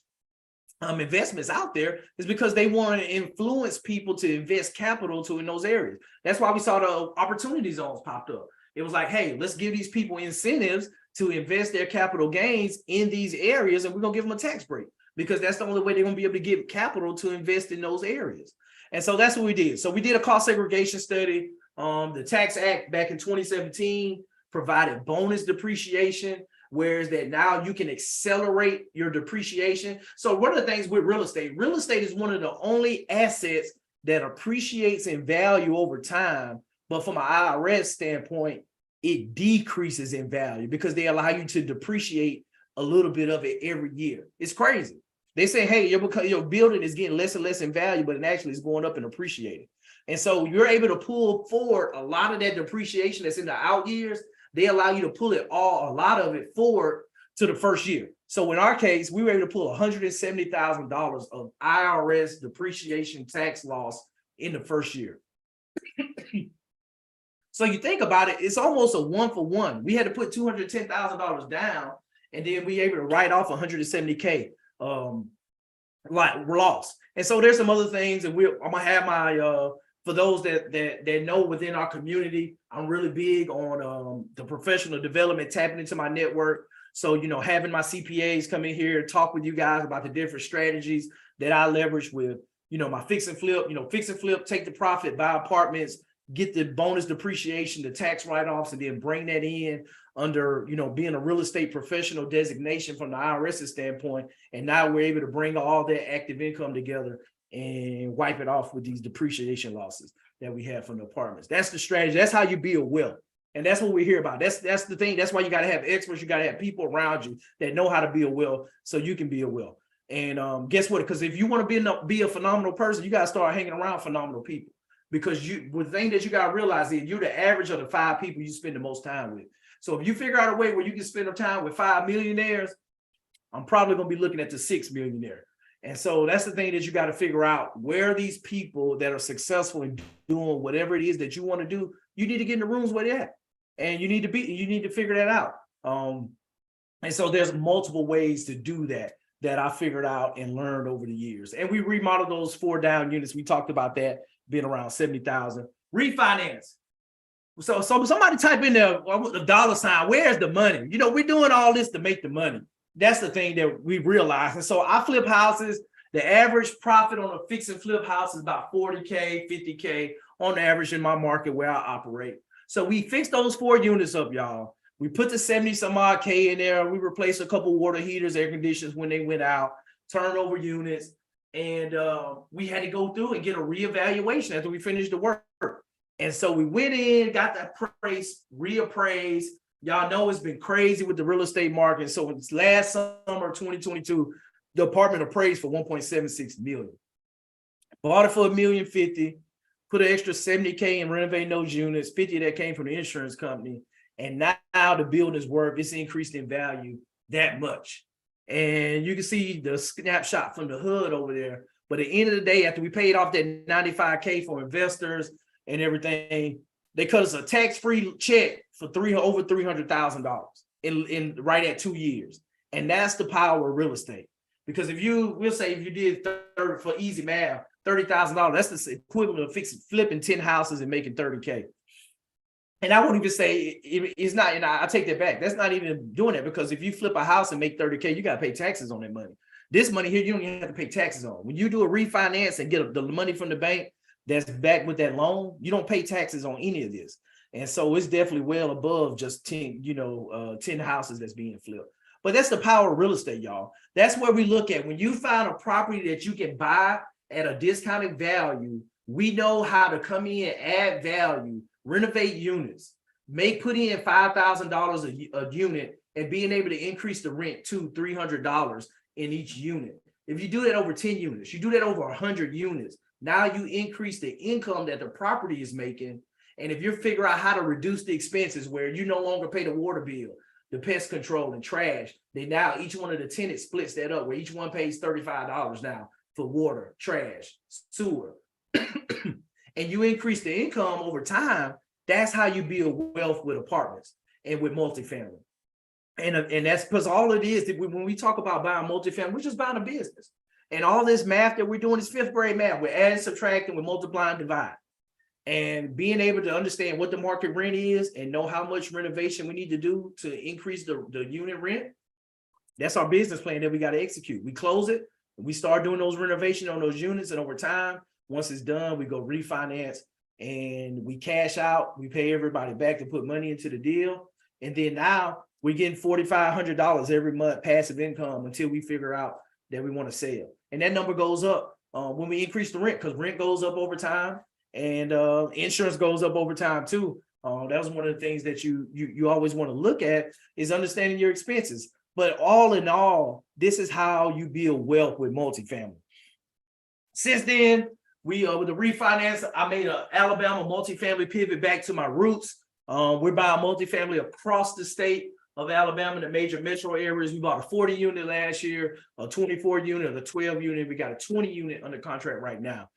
investments out there is because they want to influence people to invest capital in those areas. That's why we saw the opportunity zones popped up. It was like, hey, let's give these people incentives to invest their capital gains in these areas, and we're gonna give them a tax break because that's the only way they're gonna be able to get capital to invest in those areas. And so that's what we did. So we did a cost segregation study. The Tax Act back in 2017 provided bonus depreciation, whereas that now you can accelerate your depreciation. So one of the things with real estate is one of the only assets that appreciates in value over time. But from an IRS standpoint, it decreases in value because they allow you to depreciate a little bit of it every year. It's crazy. They say, hey, your building is getting less and less in value, but it actually is going up and appreciating. And so you're able to pull forward a lot of that depreciation that's in the out years. They allow you to pull a lot of it forward to the first year. So in our case, we were able to pull $170,000 of IRS depreciation tax loss in the first year. So you think about it, it's almost a 1-for-1. We had to put $210,000 down, and then we were able to write off $170K like loss. And so there's some other things, and I'm gonna have my for those that know within our community, I'm really big on the professional development, tapping into my network. So, having my CPAs come in here, talk with you guys about the different strategies that I leverage with, my fix and flip, take the profit, buy apartments, get the bonus depreciation, the tax write-offs, and then bring that in under, being a real estate professional designation from the IRS standpoint. And now we're able to bring all that active income together and wipe it off with these depreciation losses that we have from the apartments. That's the strategy. That's how you build wealth. And that's what we hear about. That's the thing. That's why you got to have experts. You got to have people around you that know how to build wealth so you can build wealth. And guess what? Because if you want to be a phenomenal person, you got to start hanging around phenomenal people. Because the thing that you got to realize is you're the average of the 5 people you spend the most time with. So if you figure out a way where you can spend time with 5 millionaires, I'm probably going to be looking at the 6 millionaire. And so that's the thing that you got to figure out, where these people that are successful in doing whatever it is that you want to do, you need to get in the rooms where they're at. And you need to figure that out. And so there's multiple ways to do that I figured out and learned over the years. And we remodeled those 4 down units. We talked about that being around 70,000. Refinance. So somebody type in there the dollar sign, where's the money? We're doing all this to make the money. That's the thing that we realize. And so I flip houses. The average profit on a fix and flip house is about 40K, 50K on average in my market where I operate. So we fixed those 4 units up, y'all. We put the 70 some odd K in there. We replaced a couple water heaters, air conditioners when they went out, turned over units. And we had to go through and get a reevaluation after we finished the work. And so we went in, got that price reappraised. Y'all know it's been crazy with the real estate market. So it's last summer, 2022, the apartment appraised for 1.76 million. Bought it for $1.05 million, put an extra 70K in renovating those units, 50 that came from the insurance company. And now the building's worth, it's increased in value that much. And you can see the snapshot from the hood over there. But at the end of the day, after we paid off that 95K for investors and everything, they cut us a tax-free check for over $300,000 in right at 2 years. And that's the power of real estate. Because if you did for easy math, $30,000, that's the equivalent of flipping 10 houses and making 30K. And I won't even say it's not, and I take that back. That's not even doing it, because if you flip a house and make 30K, you got to pay taxes on that money. This money here, you don't even have to pay taxes on. When you do a refinance and get the money from the bank that's back with that loan, you don't pay taxes on any of this. And so it's definitely well above just 10 houses that's being flipped. But that's the power of real estate, y'all. That's where we look at. When you find a property that you can buy at a discounted value, we know how to come in, add value, renovate units, put in $5,000 a unit, and being able to increase the rent to $300 in each unit. If you do that over 10 units, you do that over 100 units, now you increase the income that the property is making. And if you figure out how to reduce the expenses where you no longer pay the water bill, the pest control and trash, then now each one of the tenants splits that up, where each one pays $35 now for water, trash, sewer. And you increase the income over time. That's how you build wealth with apartments and with multifamily. And that's because all it is that when we talk about buying multifamily, we're just buying a business. And all this math that we're doing is fifth grade math. We're adding, subtracting, we're multiplying, divide. And being able to understand what the market rent is and know how much renovation we need to do to increase the unit rent, that's our business plan that we got to execute. We close it, we start doing those renovations on those units, and over time, once it's done, we go refinance and we cash out, we pay everybody back to put money into the deal. And then now we're getting $4,500 every month passive income until we figure out that we want to sell. And that number goes up when we increase the rent, because rent goes up over time, and insurance goes up over time too. That was one of the things that you always want to look at, is understanding your expenses. But all in all, this is how you build wealth with multifamily. Since then, with the refinance, I made an Alabama multifamily pivot back to my roots. We're buying multifamily across the state of Alabama, the major metro areas. We bought a 40 unit last year, a 24 unit, a 12 unit. We got a 20 unit under contract right now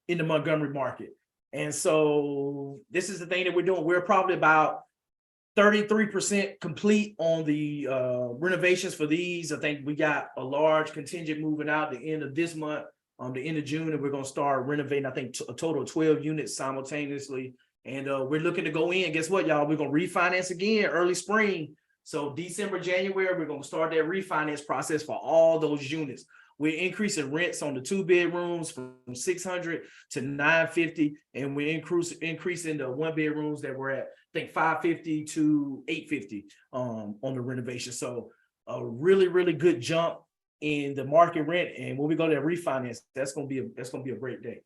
in the Montgomery market. And so this is the thing that we're doing. We're probably about 33% complete on the renovations for these. I think we got a large contingent moving out the end of this month, the end of June, and we're going to start renovating, I think, a total of 12 units simultaneously. And we're looking to go in. Guess what, y'all? We're going to refinance again early spring. So December, January, we're going to start that refinance process for all those units. We're increasing rents on the 2 bedrooms from $600 to $950, and we're increasing the 1 bedrooms that we're at, I think, $550 to $850 on the renovation. So a really, really good jump in the market rent. And when we go to that refinance, that's gonna be a great day.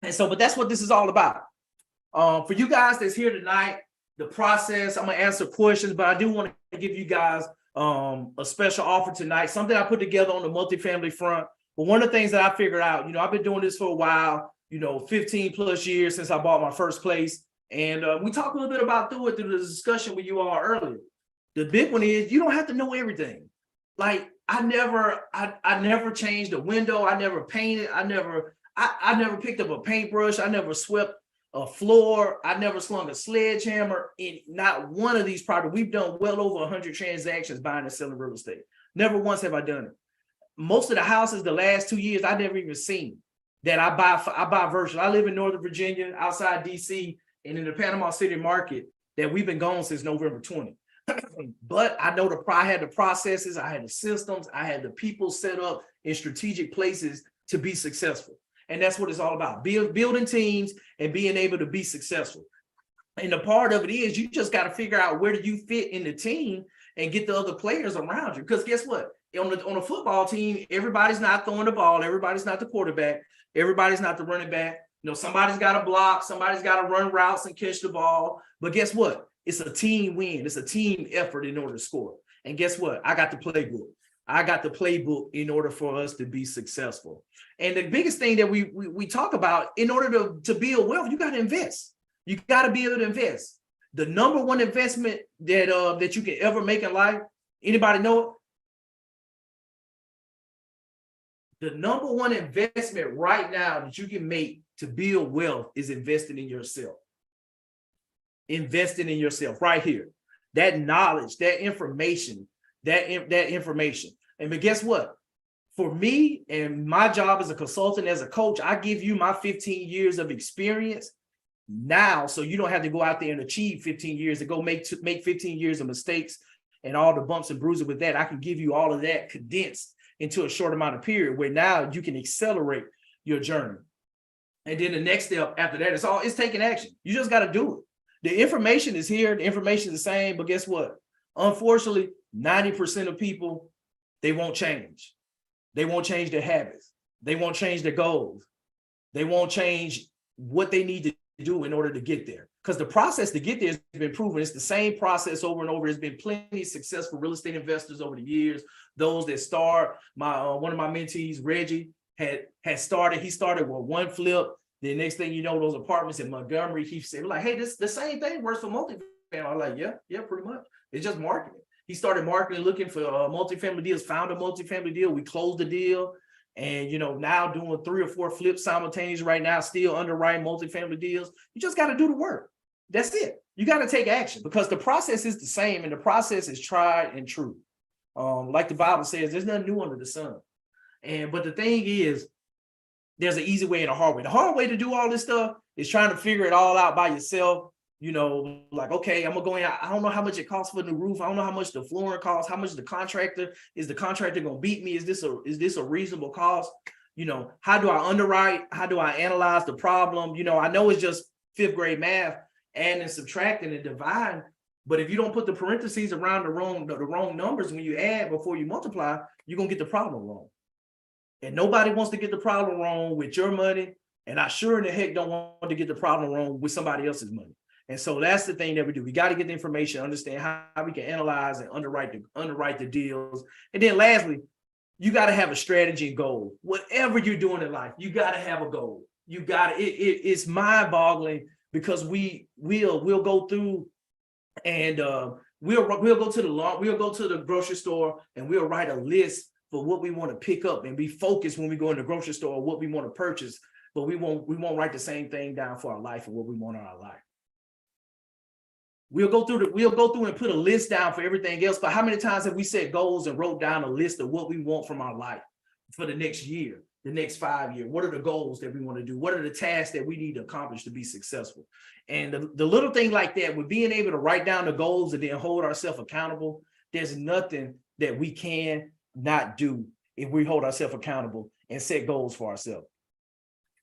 And so, but that's what this is all about. For you guys that's here tonight, the process, I'm gonna answer questions, but I do want to give you guys a special offer tonight, something I put together on the multifamily front. But one of the things that I figured out, I've been doing this for a while, 15 plus years since I bought my first place. And we talked a little bit about through the discussion with you all earlier. The big one is you don't have to know everything. Like I never changed a window. I never painted. I never picked up a paintbrush. I never swept a floor. I never slung a sledgehammer in not one of these properties. We've done well over 100 transactions buying and selling real estate. Never once have I done it. Most of the houses the last 2 years, I never even seen that I buy virtual. I live in Northern Virginia, outside DC, and in the Panama City market that we've been gone since November 20. But I know I had the processes, I had the systems, I had the people set up in strategic places to be successful. And that's what it's all about, building teams and being able to be successful. And the part of it is you just got to figure out where do you fit in the team and get the other players around you. Because guess what? On a football team, everybody's not throwing the ball. Everybody's not the quarterback. Everybody's not the running back. Somebody's got to block. Somebody's got to run routes and catch the ball. But guess what? It's a team win. It's a team effort in order to score. And guess what? I got the playbook. I got the playbook in order for us to be successful. And the biggest thing that we talk about, in order to build wealth, you got to invest. You got to be able to invest. The number one investment that you can ever make in life, anybody know it? The number one investment right now that you can make to build wealth is investing in yourself. Investing in yourself right here. That knowledge, that information, that information. And but guess what? For me and my job as a consultant, as a coach, I give you my 15 years of experience now, so you don't have to go out there and achieve 15 years to go make 15 years of mistakes and all the bumps and bruises with that. I can give you all of that condensed into a short amount of period where now you can accelerate your journey. And then the next step after that it's taking action. You just got to do it. The information is here. The information is the same, but guess what? Unfortunately, 90% of people, they won't change. They won't change their habits. They won't change their goals. They won't change what they need to do in order to get there. Because the process to get there has been proven. It's the same process over and over. There's been plenty of successful real estate investors over the years. Those that start, one of my mentees, Reggie, had started. He started with one flip. The next thing you know, those apartments in Montgomery, he said, like, hey, this the same thing works for multifamily. I'm like, yeah, pretty much. It's just marketing. He started marketing, looking for multifamily deals, found a multifamily deal. We closed the deal. And, now doing 3 or 4 flips simultaneously right now, still underwriting multifamily deals. You just got to do the work. That's it. You got to take action because the process is the same and the process is tried and true. Like the Bible says, there's nothing new under the sun. But the thing is, there's an easy way and a hard way. The hard way to do all this stuff is trying to figure it all out by yourself. You know, like, okay, I'm gonna go in. I don't know how much it costs for the roof. I don't know how much the flooring costs. How much the contractor is the contractor gonna beat me? Is this a reasonable cost? You know, how do I underwrite? How do I analyze the problem? You know, I know it's just fifth grade math, adding and subtracting and dividing. But if you don't put the parentheses around the wrong numbers when you add before you multiply, you're gonna get the problem wrong. And nobody wants to get the problem wrong with your money. And I sure in the heck don't want to get the problem wrong with somebody else's money. And so that's the thing that we do. We got to get the information, understand how we can analyze and underwrite the deals. And then lastly, you got to have a strategy and goal. Whatever you're doing in life, you got to have a goal. You got it's mind-boggling because we'll go through and we'll go to the grocery store and we'll write a list for what we want to pick up and be focused when we go in the grocery store, what we want to purchase, but we won't write the same thing down for our life and what we want in our life. We'll go through and put a list down for everything else. But how many times have we set goals and wrote down a list of what we want from our life for the next year, the next 5 years? What are the goals that we want to do? What are the tasks that we need to accomplish to be successful? And the little thing like that, with being able to write down the goals and then hold ourselves accountable, there's nothing that we can not do if we hold ourselves accountable and set goals for ourselves.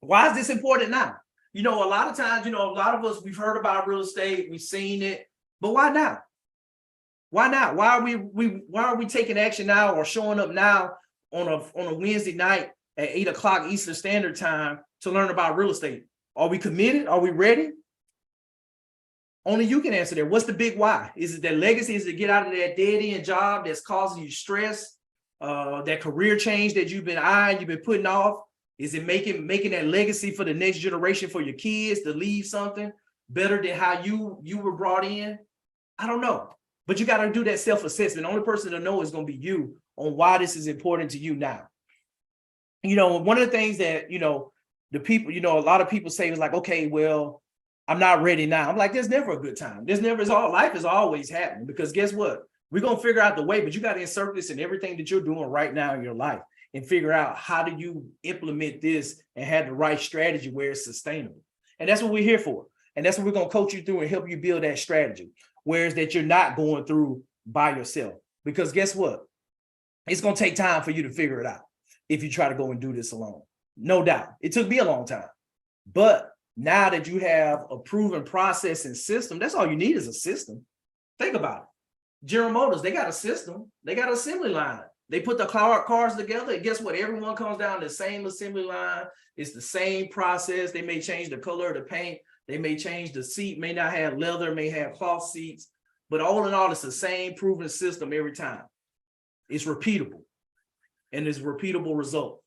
Why is this important now? You know, a lot of times, you know, a lot of us, we've heard about real estate, we've seen it, but why now? Why not? Why are we taking action now or showing up now on a Wednesday night at 8 o'clock Eastern Standard Time to learn about real estate? Are we committed? Are we ready? Only you can answer that. What's the big why? Is it that legacy? Is it to get out of that dead-end job that's causing you stress? That career change that you've been putting off? Is it making that legacy for the next generation, for your kids to leave something better than how you were brought in? I don't know. But you got to do that self-assessment. The only person to know is going to be you on why this is important to you now. You know, one of the things that, you know, the people, you know, a lot of people say is like, okay, well, I'm not ready now. I'm like, there's never a good time. Life is always happening, because guess what? We're going to figure out the way, but you got to insert this in everything that you're doing right now in your life and figure out how do you implement this and have the right strategy where it's sustainable. And that's what we're here for. And that's what we're going to coach you through and help you build that strategy. Whereas that you're not going through by yourself, because guess what? It's going to take time for you to figure it out if you try to go and do this alone. No doubt. It took me a long time, but now that you have a proven process and system, that's all you need is a system. Think about it. General Motors, they got a system. They got an assembly line. They put the cars together, and guess what? Everyone comes down the same assembly line. It's the same process. They may change the color of the paint. They may change the seat, may not have leather, may have cloth seats. But all in all, it's the same proven system every time. It's repeatable. And it's a repeatable result.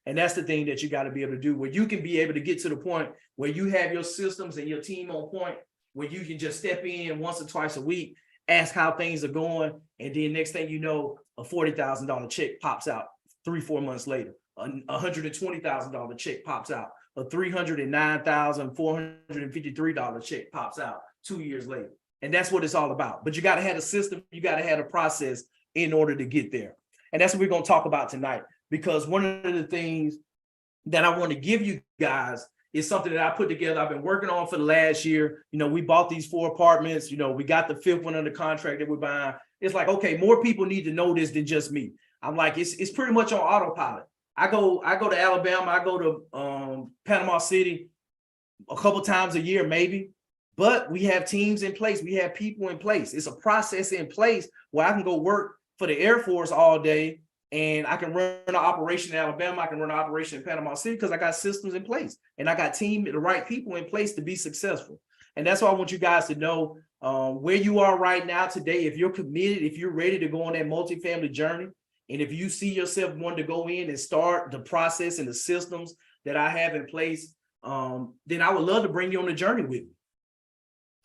And that's the thing that you got to be able to do, where you can be able to get to the point where you have your systems and your team on point, where you can just step in once or twice a week, ask how things are going, and then next thing you know, a $40,000 check pops out 3-4 months later. A $120,000 check pops out. A $309,453 check pops out 2 years later. And that's what it's all about. But you got to have a system, you got to have a process in order to get there. And that's what we're going to talk about tonight, because one of the things that I want to give you guys is something that I put together. I've been working on for the last year. You know, we bought these 4 apartments. You know, we got the 5th one under contract that we're buying. It's like, okay, more people need to know this than just me. I'm like, it's pretty much on autopilot. I go to Alabama. I go to Panama City a couple times a year, maybe. But we have teams in place. We have people in place. It's a process in place where I can go work for the Air Force all day, and I can run an operation in Alabama. I can run an operation in Panama City because I got systems in place and I got the right people in place to be successful. And that's why I want you guys to know where you are right now today. If you're committed, if you're ready to go on that multifamily journey, and if you see yourself wanting to go in and start the process and the systems that I have in place, then I would love to bring you on the journey with me.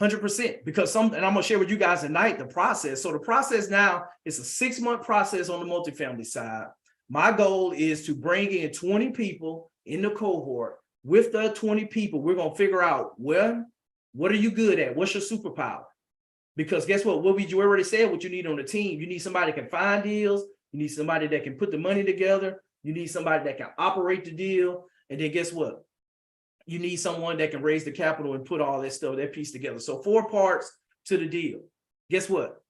100%, because and I'm gonna share with you guys tonight the process. So the process now is a 6-month process on the multifamily side. My goal is to bring in 20 people in the cohort. With the 20 people, we're gonna figure out when, What are you good at? What's your superpower? Because guess what? You already said what you need on the team. You need somebody that can find deals. You need somebody that can put the money together. You need somebody that can operate the deal. And then guess what? You need someone that can raise the capital and put all that stuff, that piece together. So 4 parts to the deal. Guess what?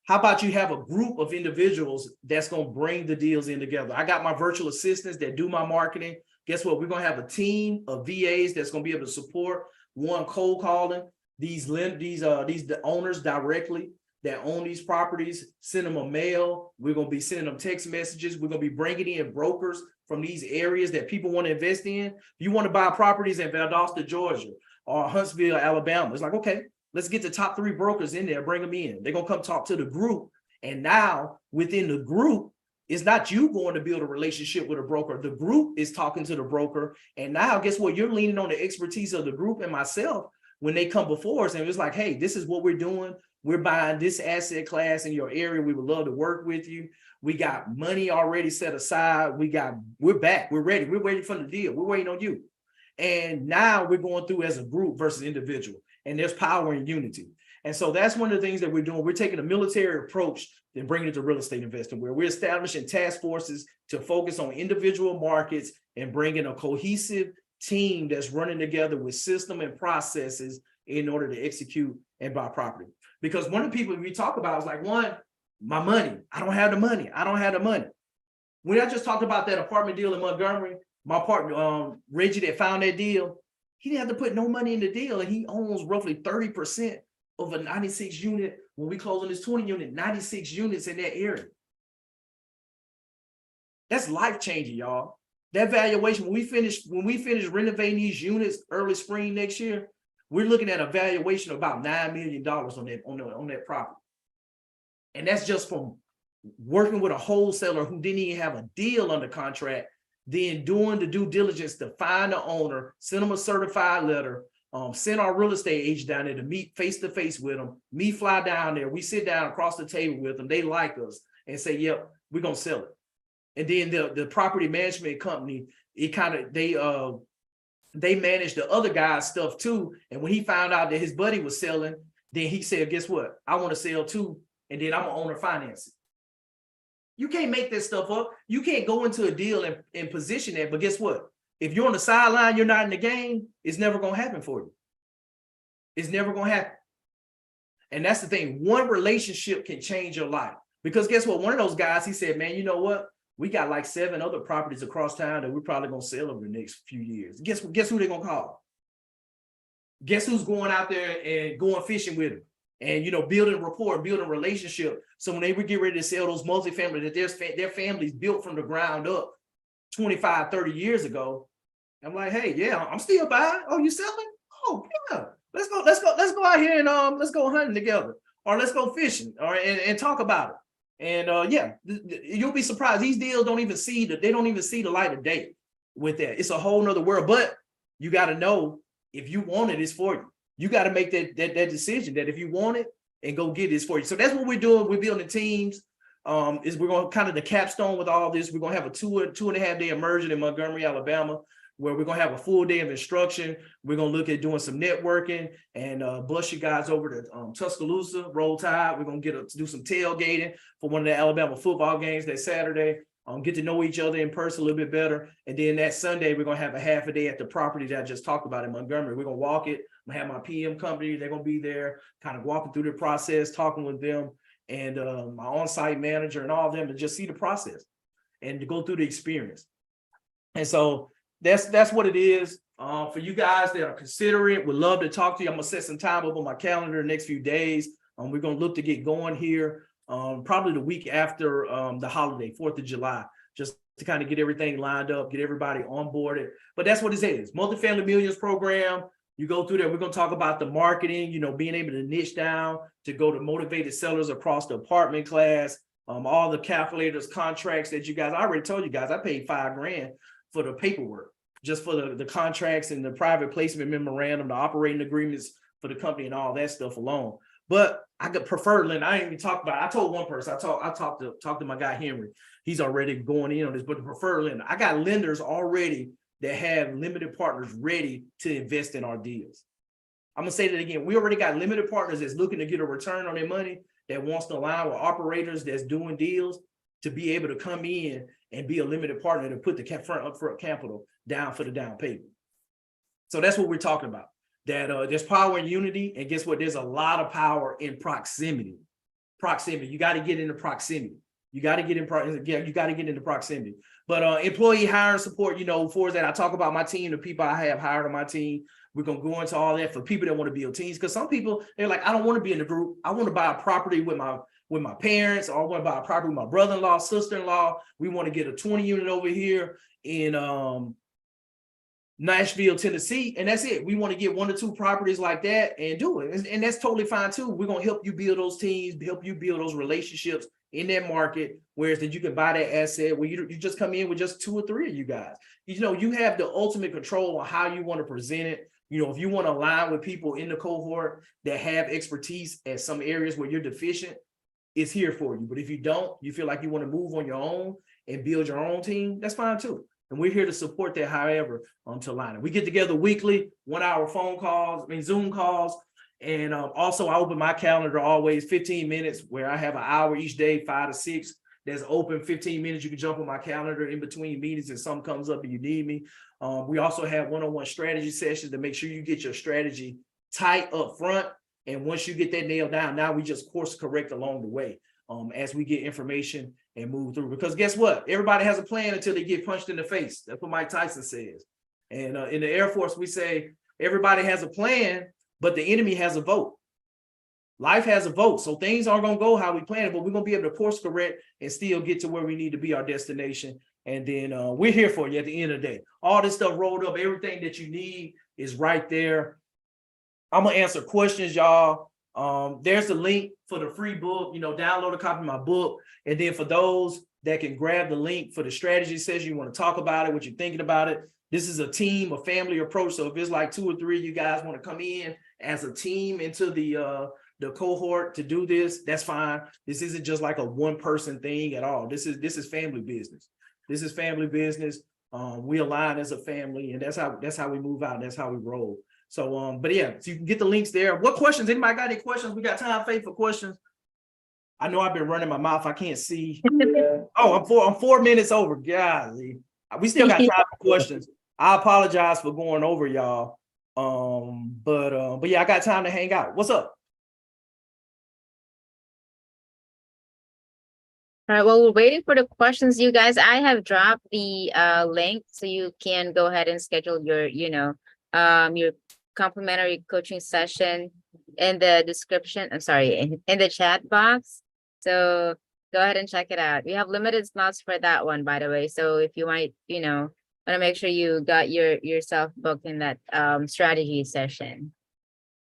How about you have a group of individuals that's going to bring the deals in together? I got my virtual assistants that do my marketing. Guess what? We're going to have a team of VAs that's going to be able to support one cold calling these owners directly that own these properties, send them a mail. We're going to be sending them text messages. We're going to be bringing in brokers from these areas that people want to invest in. If you want to buy properties in Valdosta, Georgia, or Huntsville, Alabama, it's like, okay, let's get the top 3 brokers in there, bring them in. They're going to come talk to the group. And now within the group, it's not you going to build a relationship with a broker. The group is talking to the broker. And now guess what? You're leaning on the expertise of the group and myself when they come before us. And it's like, hey, this is what we're doing. We're buying this asset class in your area. We would love to work with you. We got money already set aside. We're back. We're ready. We're waiting for the deal. We're waiting on you. And now we're going through as a group versus individual. And there's power in unity. And so that's one of the things that we're doing. We're taking a military approach and bringing it to real estate investing, where we're establishing task forces to focus on individual markets and bringing a cohesive team that's running together with system and processes in order to execute and buy property. Because one of the people we talk about is like, one, my money. I don't have the money. I don't have the money. When I just talked about that apartment deal in Montgomery, my partner, Reggie, that found that deal, he didn't have to put no money in the deal, and he owns roughly 30% of a 96 unit. When we close on this 20 unit, 96 units in that area. That's life changing, y'all. That valuation, when we finish renovating these units early spring next year, we're looking at a valuation of about $9 million on that property. And that's just from working with a wholesaler who didn't even have a deal under contract, then doing the due diligence to find the owner, send them a certified letter, send our real estate agent down there to meet face to face with them. Me fly down there, we sit down across the table with them. They like us and say, yep, we're gonna sell it. And then the property management company, they manage the other guy's stuff too. And when he found out that his buddy was selling, then he said, guess what? I want to sell too. And then I'm gonna owner finance it. You can't make this stuff up. You can't go into a deal and position that. But guess what? If you're on the sideline, you're not in the game, it's never going to happen for you. It's never going to happen. And that's the thing. One relationship can change your life. Because guess what? One of those guys, he said, man, you know what? We got like 7 other properties across town that we're probably going to sell over the next few years. Guess who they're going to call? Guess who's going out there and going fishing with him? And, building rapport, building a relationship. So when they would get ready to sell those multifamily that their families built from the ground up 25, 30 years ago, I'm like, hey, yeah, I'm still buying. Oh, you selling? Oh, yeah. Let's go out here and let's go hunting together, or let's go fishing, or and talk about it. And yeah, you'll be surprised. These deals don't even see the light of day with that. It's a whole nother world. But you got to know, if you want it, it's for you. You got to make that decision that if you want it, and go get this for you. So that's what we're doing. We're building teams. We're going to kind of the capstone with all this. We're going to have a 2.5 day immersion in Montgomery, Alabama, where we're going to have a full day of instruction. We're going to look at doing some networking and bus you guys over to Tuscaloosa, Roll Tide. We're going to do some tailgating for one of the Alabama football games that Saturday. Get to know each other in person a little bit better. And then that Sunday, we're going to have a half a day at the property that I just talked about in Montgomery. We're going to walk it. I'm going to have my PM company. They're going to be there, kind of walking through the process, talking with them, and my on-site manager and all of them, to just see the process and to go through the experience. And so that's what it is. For you guys that are considering, would love to talk to you. I'm going to set some time up on my calendar the next few days. We're going to look to get going here. Probably the week after the holiday, 4th of July, just to kind of get everything lined up, get everybody onboarded. But that's what it is. Multifamily Millions program. You go through there. We're going to talk about the marketing, being able to niche down, to go to motivated sellers across the apartment class, all the calculators, contracts that you guys, I already told you guys, I paid $5,000 for the paperwork, just for the contracts and the private placement memorandum, the operating agreements for the company and all that stuff alone. But I could prefer lender. I ain't even talk about it. I told one person, I talked to my guy Henry. He's already going in on this, but the preferred lender. I got lenders already that have limited partners ready to invest in our deals. I'm gonna say that again. We already got limited partners that's looking to get a return on their money, that wants to align with operators that's doing deals to be able to come in and be a limited partner to put the upfront capital down for the down payment. So that's what we're talking about. That there's power in unity, and guess what? There's a lot of power in proximity. Proximity. You got to get into proximity. You got to get into proximity. But employee hiring support, you know, for that, I talk about my team, the people I have hired on my team. We're gonna go into all that for people that want to build teams, because some people, they're like, I don't want to be in the group. I want to buy a property with my parents, or I want to buy a property with my brother-in-law, sister-in-law. We want to get a 20 unit over here in Nashville, Tennessee, and that's it. We want to get 1 or 2 properties like that and do it. And that's totally fine too. We're going to help you build those teams, help you build those relationships in that market, whereas that you can buy that asset where you just come in with just 2 or 3 of you guys. You know, you have the ultimate control on how you want to present it. You know, if you want to align with people in the cohort that have expertise at some areas where you're deficient, it's here for you. But if you don't, you feel like you want to move on your own and build your own team, that's fine too. And we're here to support that, however, to line it. We get together weekly, 1 hour phone calls, Zoom calls. And also I open my calendar always 15 minutes, where I have an hour each day, 5 to 6. That's open 15 minutes. You can jump on my calendar in between meetings if something comes up and you need me. We also have one-on-one strategy sessions to make sure you get your strategy tight up front. And once you get that nailed down, now we just course correct along the way as we get information and move through. Because guess what? Everybody has a plan until they get punched in the face. That's what Mike Tyson says. And in the Air Force, we say everybody has a plan, but the enemy has a vote. Life has a vote. So things aren't going to go how we planned, but we're going to be able to course correct and still get to where we need to be, our destination. And then we're here for you at the end of the day. All this stuff rolled up, everything that you need is right there. I'm going to answer questions, y'all. There's the link for the free book. You know, download a copy of my book. And then for those that can grab the link for the strategy session, you want to talk about it, what you're thinking about it. This is a team, a family approach. So if it's like 2 or 3 of you guys want to come in as a team into the cohort to do this, that's fine. This isn't just like a one-person thing at all. This is family business. This is family business. We align as a family, and that's how we move out. That's how we roll. So, but yeah, so you can get the links there. What questions? Anybody got any questions? We got time, Faith, for questions. I know I've been running my mouth. I can't see. Oh, I'm 4 minutes over. Golly. We still got time for questions. I apologize for going over, y'all. But yeah, I got time to hang out. What's up? All right, well, we're waiting for the questions, you guys. I have dropped the link so you can go ahead and schedule your, your complimentary coaching session in the description. I'm sorry, in the chat box. So go ahead and check it out. We have limited slots for that one, by the way. So if you might, want to make sure you got yourself booked in that strategy session.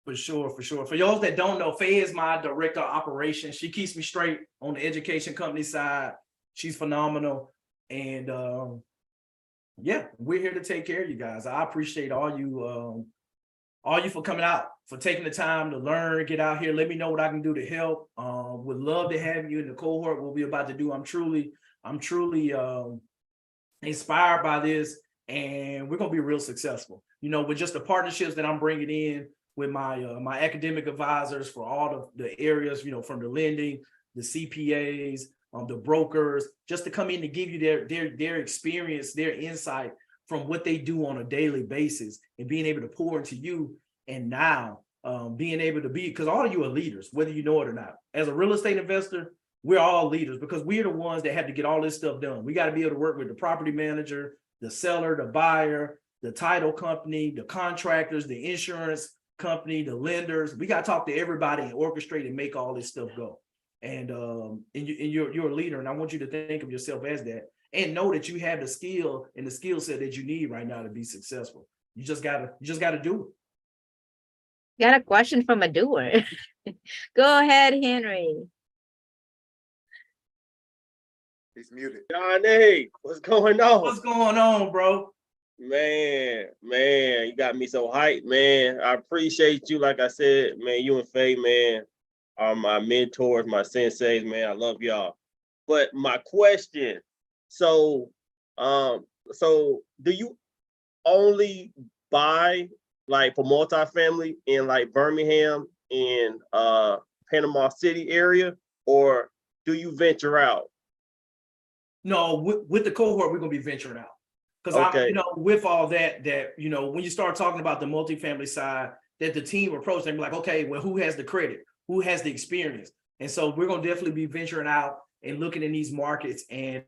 For sure. For those that don't know, Faye is my director of operations. She keeps me straight on the education company side. She's phenomenal. And yeah, we're here to take care of you guys. I appreciate all you for coming out, for taking the time to learn, get out here. Let me know what I can do to help. Would love to have you in the cohort. What we're about to do. I'm truly inspired by this, and we're gonna be real successful. With just the partnerships that I'm bringing in with my academic advisors for all the areas, from the lending, the CPAs, the brokers, just to come in to give you their experience, their insight from what they do on a daily basis, and being able to pour into you. And now being able to because all of you are leaders, whether you know it or not. As a real estate investor, we're all leaders, because we're the ones that have to get all this stuff done. We got to be able to work with the property manager, the seller, the buyer, the title company, the contractors, the insurance company, the lenders. We got to talk to everybody and orchestrate and make all this stuff go. And you're a leader, and I want you to think of yourself as that, and know that you have the skill and the skill set that you need right now to be successful. You just gotta do it. Got a question from a doer. Go ahead, Henry. He's muted. Johnny, what's going on? What's going on, bro? Man, you got me so hyped, man. I appreciate you. Like I said, man, you and Faye, man, are my mentors, my senseis, man. I love y'all. But my question, so do you only buy like for multifamily in like Birmingham and Panama City area, or do you venture out? No, with the cohort, we're gonna be venturing out. Because Okay. with all that, when you start talking about the multifamily side, that the team approach, they be like, okay, well, who has the credit? Who has the experience? And so we're gonna definitely be venturing out and looking in these markets and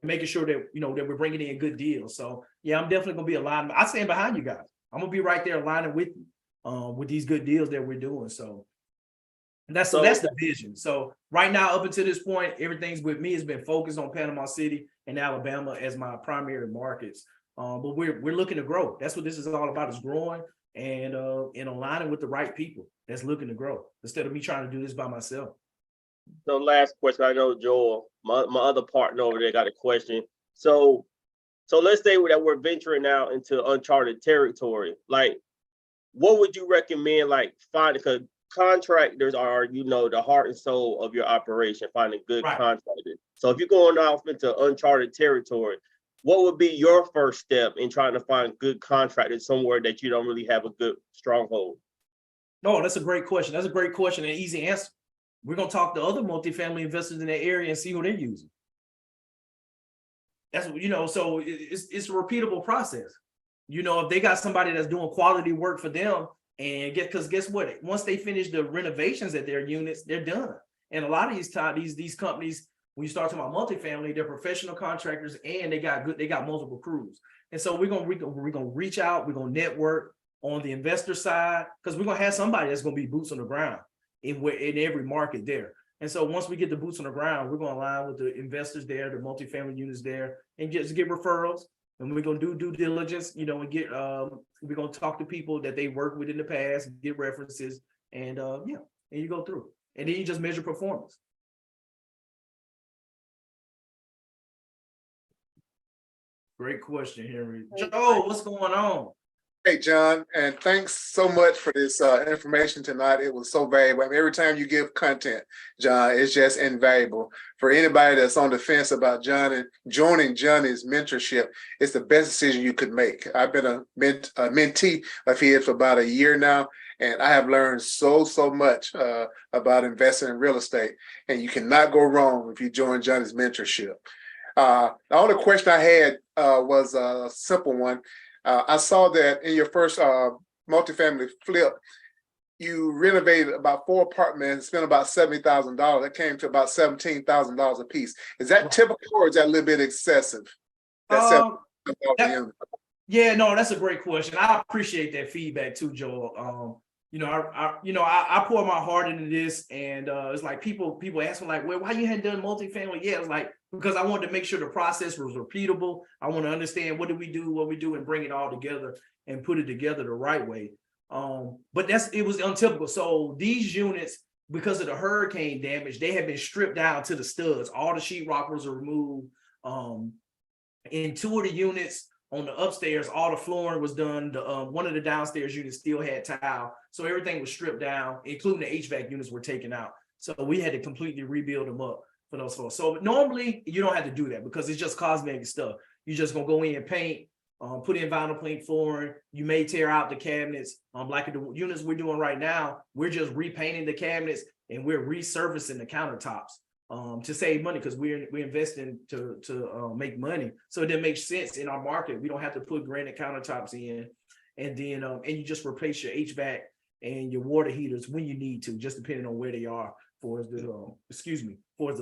making sure that that we're bringing in good deals. So yeah, I'm definitely gonna be aligned. I stand behind you guys. I'm gonna be right there aligning with you with these good deals that we're doing. So that's the vision. So right now, up until this point, everything's with me has been focused on Panama City and Alabama as my primary markets. But we're looking to grow. That's what this is all about, is growing and aligning with the right people that's looking to grow instead of me trying to do this by myself. So last question, I know Joel, my other partner over there got a question. So let's say that we're venturing out into uncharted territory. Like, what would you recommend, like finding, because contractors are, the heart and soul of your operation, finding good Right. contractors. So if you're going off into uncharted territory, what would be your first step in trying to find good contractors somewhere that you don't really have a good stronghold? No, that's a great question. That's a great question and easy answer. We're gonna talk to other multifamily investors in that area and see who they're using. That's so it's a repeatable process. If they got somebody that's doing quality work for them, and because guess what? Once they finish the renovations at their units, they're done. And a lot of these companies, when you start talking about multifamily, they're professional contractors and they got multiple crews. And so we're gonna reach out, we're gonna network on the investor side, because we're gonna have somebody that's gonna be boots on the ground in every market there. And so once we get the boots on the ground, we're gonna align with the investors there, the multifamily units there, and just get referrals. And we're gonna do due diligence, and we're gonna talk to people that they worked with in the past, get references, and and you go through. And then you just measure performance. Great question, Henry. Joe, what's going on? Hey, John, and thanks so much for this information tonight. It was so valuable. I mean, every time you give content, John, it's just invaluable. For anybody that's on the fence about John and joining Johnny's mentorship, it's the best decision you could make. I've been a mentee of his for about a year now, and I have learned so much about investing in real estate. And you cannot go wrong if you join Johnny's mentorship. The only question I had was a simple one. I saw that in your first multifamily flip, you renovated about 4 apartments, spent about $70,000. That came to about $17,000 a piece. Is that typical, or is that a little bit excessive? Yeah, no, that's a great question. I appreciate that feedback too, Joel. I pour my heart into this, and it's like people ask me like, well, why you hadn't done multifamily? Yeah, it's like, because I wanted to make sure the process was repeatable. I want to understand what we do, and bring it all together and put it together the right way. But it was untypical. So these units, because of the hurricane damage, they have been stripped down to the studs. All the sheetrock was removed. In 2 of the units on the upstairs, all the flooring was done. One of the downstairs units still had tile. So everything was stripped down, including the HVAC units were taken out. So we had to completely rebuild them up for those floors. So normally you don't have to do that because it's just cosmetic stuff. You're just gonna go in and paint, put in vinyl plank flooring. You may tear out the cabinets. Like the units we're doing right now, we're just repainting the cabinets and we're resurfacing the countertops to save money, because we're investing to make money. So that makes sense in our market. We don't have to put granite countertops in, and then and you just replace your HVAC and your water heaters when you need to, just depending on where they are for the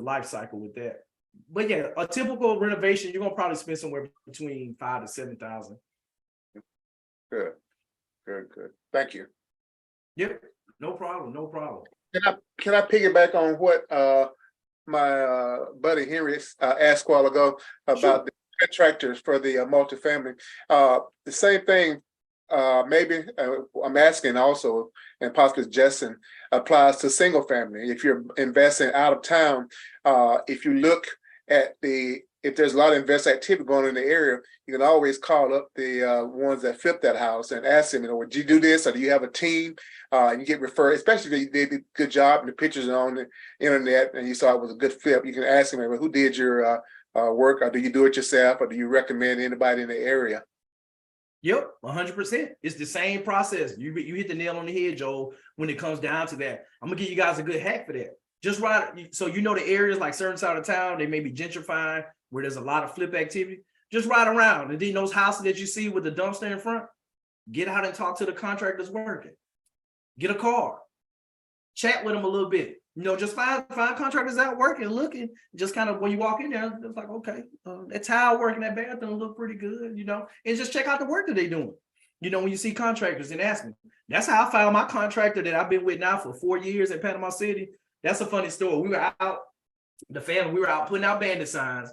life cycle with that. But yeah, a typical renovation, you're gonna probably spend somewhere between $5,000 to $7,000. Good. Thank you. Yep, no problem. Can I piggyback on what my buddy Henry asked a while ago about the contractors for the multifamily? The same thing, maybe I'm asking also, and possibly Justin, applies to single family. If you're investing out of town, if you look at if there's a lot of investor activity going on in the area, you can always call up the ones that flip that house and ask them, would you do this, or do you have a team? And you get referred, especially if they did a good job and the pictures are on the internet and you saw it was a good flip. You can ask them, who did your work, or do you do it yourself, or do you recommend anybody in the area? Yep, 100%. It's the same process. You hit the nail on the head, Joel, when it comes down to that. I'm gonna give you guys a good hack for that. Just right, so you know the areas like certain side of town, they may be gentrifying, where there's a lot of flip activity. Just ride around, and then those houses that you see with the dumpster in front, get out and talk to the contractors working. Get a car, chat with them a little bit. You know, just find contractors out working, looking. Just kind of when you walk in there, it's like, okay, that tile working, that bathroom look pretty good, you know, and just check out the work that they're doing. You know, when you see contractors and ask them. That's how I found my contractor that I've been with now for 4 years in Panama City. That's a funny story. We were out, the family, we were out putting out bandit signs,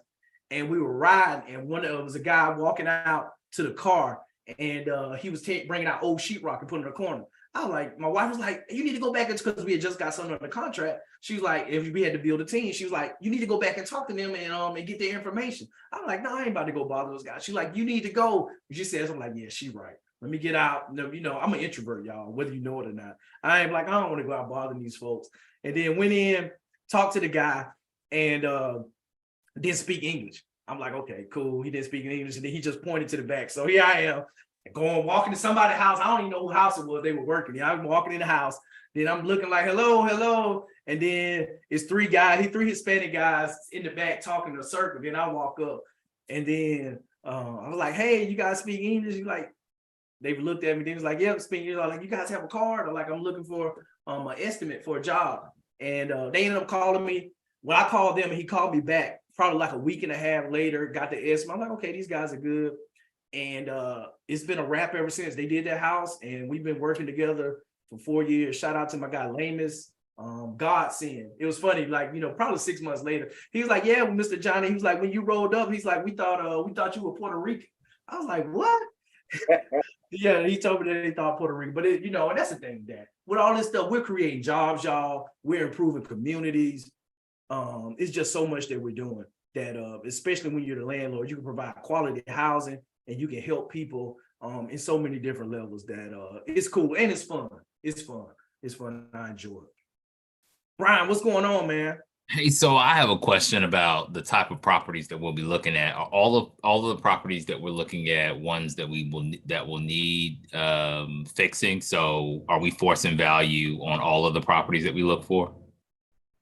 and we were riding, and it was a guy walking out to the car, and he was bringing out old sheetrock and putting it in the corner. I was like, my wife was like, you need to go back, because we had just got something under contract. She was like, if we had to build a team, she was like, you need to go back and talk to them and get their information. I'm like, no, I ain't about to go bother those guys. She's like, you need to go. She says, I'm like, yeah, she's right. Let me get out. You know, I'm an introvert, y'all, whether you know it or not. I ain't like, I don't want to go out bothering these folks. And then went in, talked to the guy, and didn't speak English. I'm like, okay, cool. He didn't speak English, and then he just pointed to the back. So here I am, walking to somebody's house. I don't even know whose house it was they were working. Yeah, I'm walking in the house. Then I'm looking like, hello. And then it's three Hispanic guys in the back talking to a circle. Then I walk up, and then I was like, hey, you guys speak English? He's like, they looked at me. They was like, yeah, speak English. I was like, you guys have a card? Or like, I'm looking for an estimate for a job. And they ended up calling me. When I called them, and he called me back probably like a week and a half later, got the estimate. I'm like, okay, these guys are good. And it's been a wrap ever since. They did that house, and we've been working together for 4 years. Shout out to my guy Lamus, godsend. It was funny, like, you know, probably 6 months later, he was like, yeah, well, Mr. Johnny, he was like, when you rolled up, he's like, we thought you were Puerto Rican. I was like, what? Yeah, he told me that they thought Puerto Rican, but you know, and that's the thing, that with all this stuff, we're creating jobs, y'all. We're improving communities. It's just so much that we're doing that, especially when you're the landlord, you can provide quality housing, and you can help people in so many different levels that it's cool and it's fun. It's fun. I enjoy it. Brian, what's going on, man? Hey, so I have a question about the type of properties that we'll be looking at. Are all of the properties that we're looking at ones that will need fixing? So are we forcing value on all of the properties that we look for?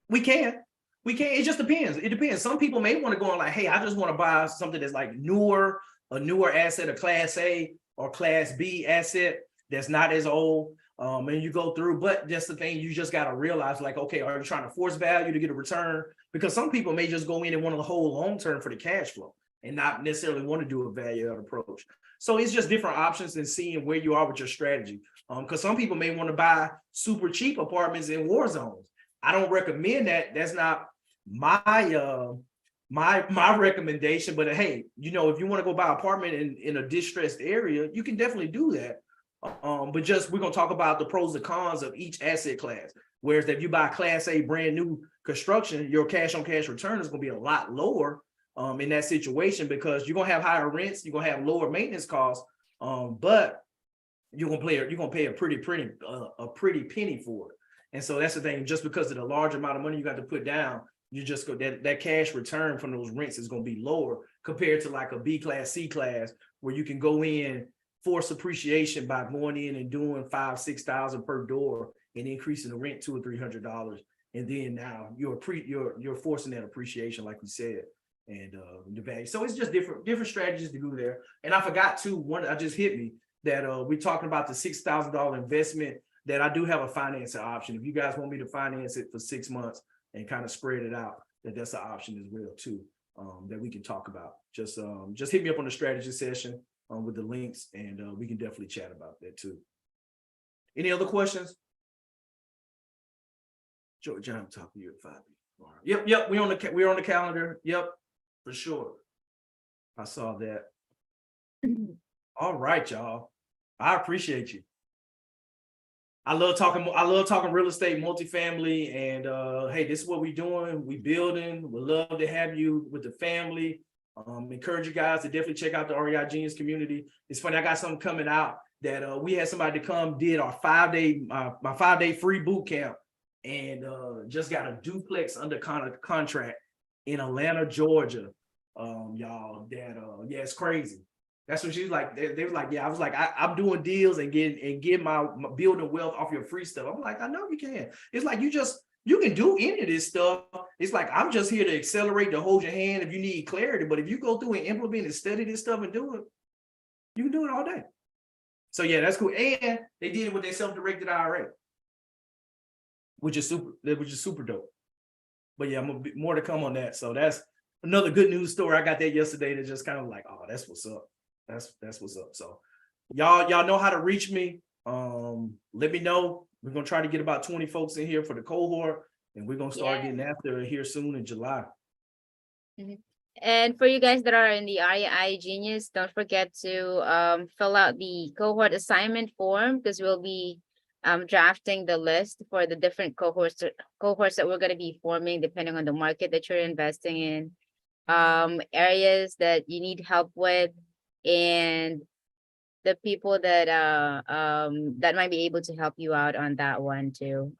We can. It just depends. It depends. Some people may want to go on like, hey, I just want to buy something that's like a newer asset, a Class A or Class B asset that's not as old. And you go through, but that's the thing, you just got to realize, like, okay, are you trying to force value to get a return? Because some people may just go in and want to hold long term for the cash flow and not necessarily want to do a value add approach. So it's just different options and seeing where you are with your strategy. Because some people may want to buy super cheap apartments in war zones. I don't recommend that. That's not my recommendation. But hey, you know, if you want to go buy an apartment in a distressed area, you can definitely do that. But just we're gonna talk about the pros and cons of each asset class. Whereas if you buy Class A brand new construction, your cash on cash return is gonna be a lot lower in that situation, because you're gonna have higher rents, you're gonna have lower maintenance costs, but you're gonna pay a pretty penny for it. And so that's the thing. Just because of the large amount of money you got to put down, you just go that cash return from those rents is gonna be lower compared to like a B class, C class, where you can go in, force appreciation by going in and doing $5,000-6,000 per door and increasing the rent $200 or $300, and then now you're forcing that appreciation, like we said, and the value. So it's just different strategies to do there. And I forgot too, one I just hit me that we're talking about the $6,000 investment, that I do have a financing option. If you guys want me to finance it for 6 months and kind of spread it out, that's an option as well too, that we can talk about. Just hit me up on the strategy session with the links, and we can definitely chat about that too. Any other questions? George, I'm talking to you at 5. Yep, we're on the calendar. Yep, for sure. I saw that. All right, y'all. I appreciate you. I love talking real estate, multifamily, and hey, this is what we're doing. We building. We'd love to have you with the family. Encourage you guys to definitely check out the REI Genius community. It's funny, I got something coming out that we had somebody to come, did our 5-day, my 5-day free boot camp, and just got a duplex under contract in Atlanta, Georgia. Y'all, that yeah, it's crazy. That's what she was like. They was like, yeah, I was like, I'm doing deals and getting my building wealth off your free stuff. I'm like, I know you can. It's like you can do any of this stuff. It's like I'm just here to accelerate, to hold your hand if you need clarity. But if you go through and implement and study this stuff and do it, you can do it all day. So yeah, that's cool. And they did it with their self-directed IRA, which is super dope. But yeah, I'm gonna be more to come on that. So that's another good news story. I got that yesterday that just kind of like, oh, that's what's up. That's what's up. So y'all know how to reach me. Let me know. We're gonna try to get about 20 folks in here for the cohort, and we're gonna start getting after it here soon in July. And for you guys that are in the REI Genius, don't forget to fill out the cohort assignment form, because we'll be drafting the list for the different cohorts that we're going to be forming depending on the market that you're investing in, areas that you need help with, and the people that that might be able to help you out on that one too,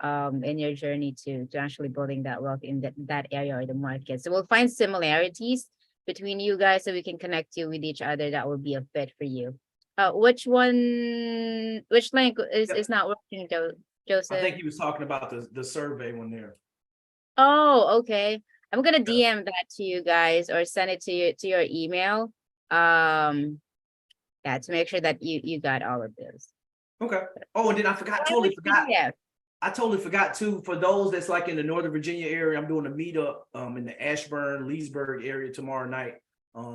in your journey to actually building that wealth in that area or the market. So we'll find similarities between you guys so we can connect you with each other that will be a fit for you. Which link is not working, Joseph? I think he was talking about the survey one there. Oh, okay. I'm gonna DM that to you guys or send it to your email. Yeah, to make sure that you got all of this. Okay. Oh, and then I totally forgot. Yeah. I totally forgot too, for those that's like in the Northern Virginia area, I'm doing a meetup in the Ashburn, Leesburg area tomorrow night,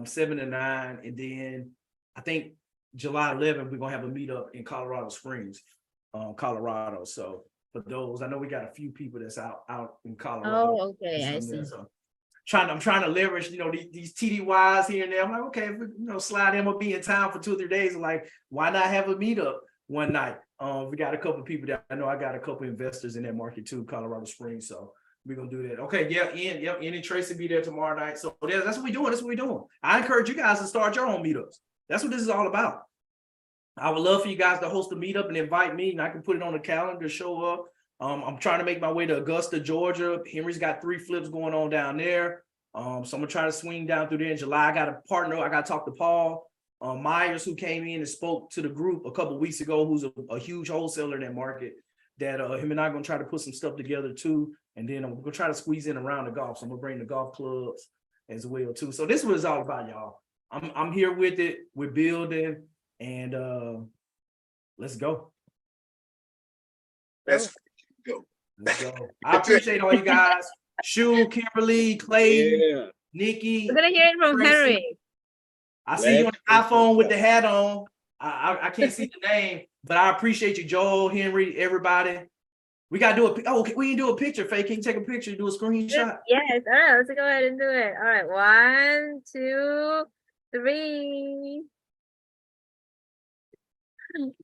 7 to 9. And then I think July 11th, we're gonna have a meetup in Colorado Springs, Colorado. So for those, I know we got a few people that's out in Colorado. Oh, okay. I see. So I'm trying to leverage, these TDYs here and there. I'm like, okay, if we, slide in, we'll be in town for 2 or 3 days. I'm like, why not have a meetup one night? We got a couple of people that I know. I got a couple of investors in that market too, Colorado Springs. So we're gonna do that. Okay, yeah, Ian and Tracy be there tomorrow night. So that's what we're doing. That's what we're doing. I encourage you guys to start your own meetups. That's what this is all about. I would love for you guys to host a meetup and invite me, and I can put it on the calendar, show up. I'm trying to make my way to Augusta, Georgia. Henry's got 3 flips going on down there. So I'm gonna try to swing down through there in July. I got a partner. I got to talk to Paul Myers, who came in and spoke to the group a couple of weeks ago, who's a huge wholesaler in that market. That him and I are gonna try to put some stuff together too. And then I'm gonna try to squeeze in around the golf. So I'm gonna bring the golf clubs as well too. So this is what it's all about, y'all. I'm here with it. We're building, and let's go. Let's go. Let's go. I appreciate all you guys. Shu, Kimberly, Clay, Nikki. We're gonna hear it from Tracy. Henry. I see you on the iPhone with the hat on. I can't see the name, but I appreciate you, Joel, Henry, everybody. We gotta do we can do a picture, Faye. Can you take a picture, do a screenshot? Yes. All right, let's go ahead and do it. All right, 1, 2, 3.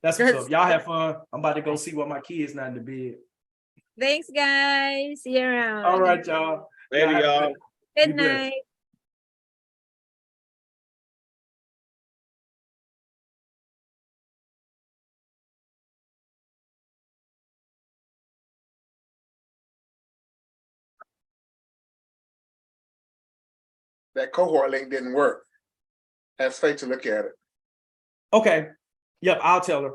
That's what's up. Y'all have fun. I'm about to go see what my kids not in the bed. Thanks, guys. See you around. All right, y'all. Later, y'all. Good Be blessed. night. That cohort link didn't work. Ask Faith to look at it. Okay. Yep, I'll tell her.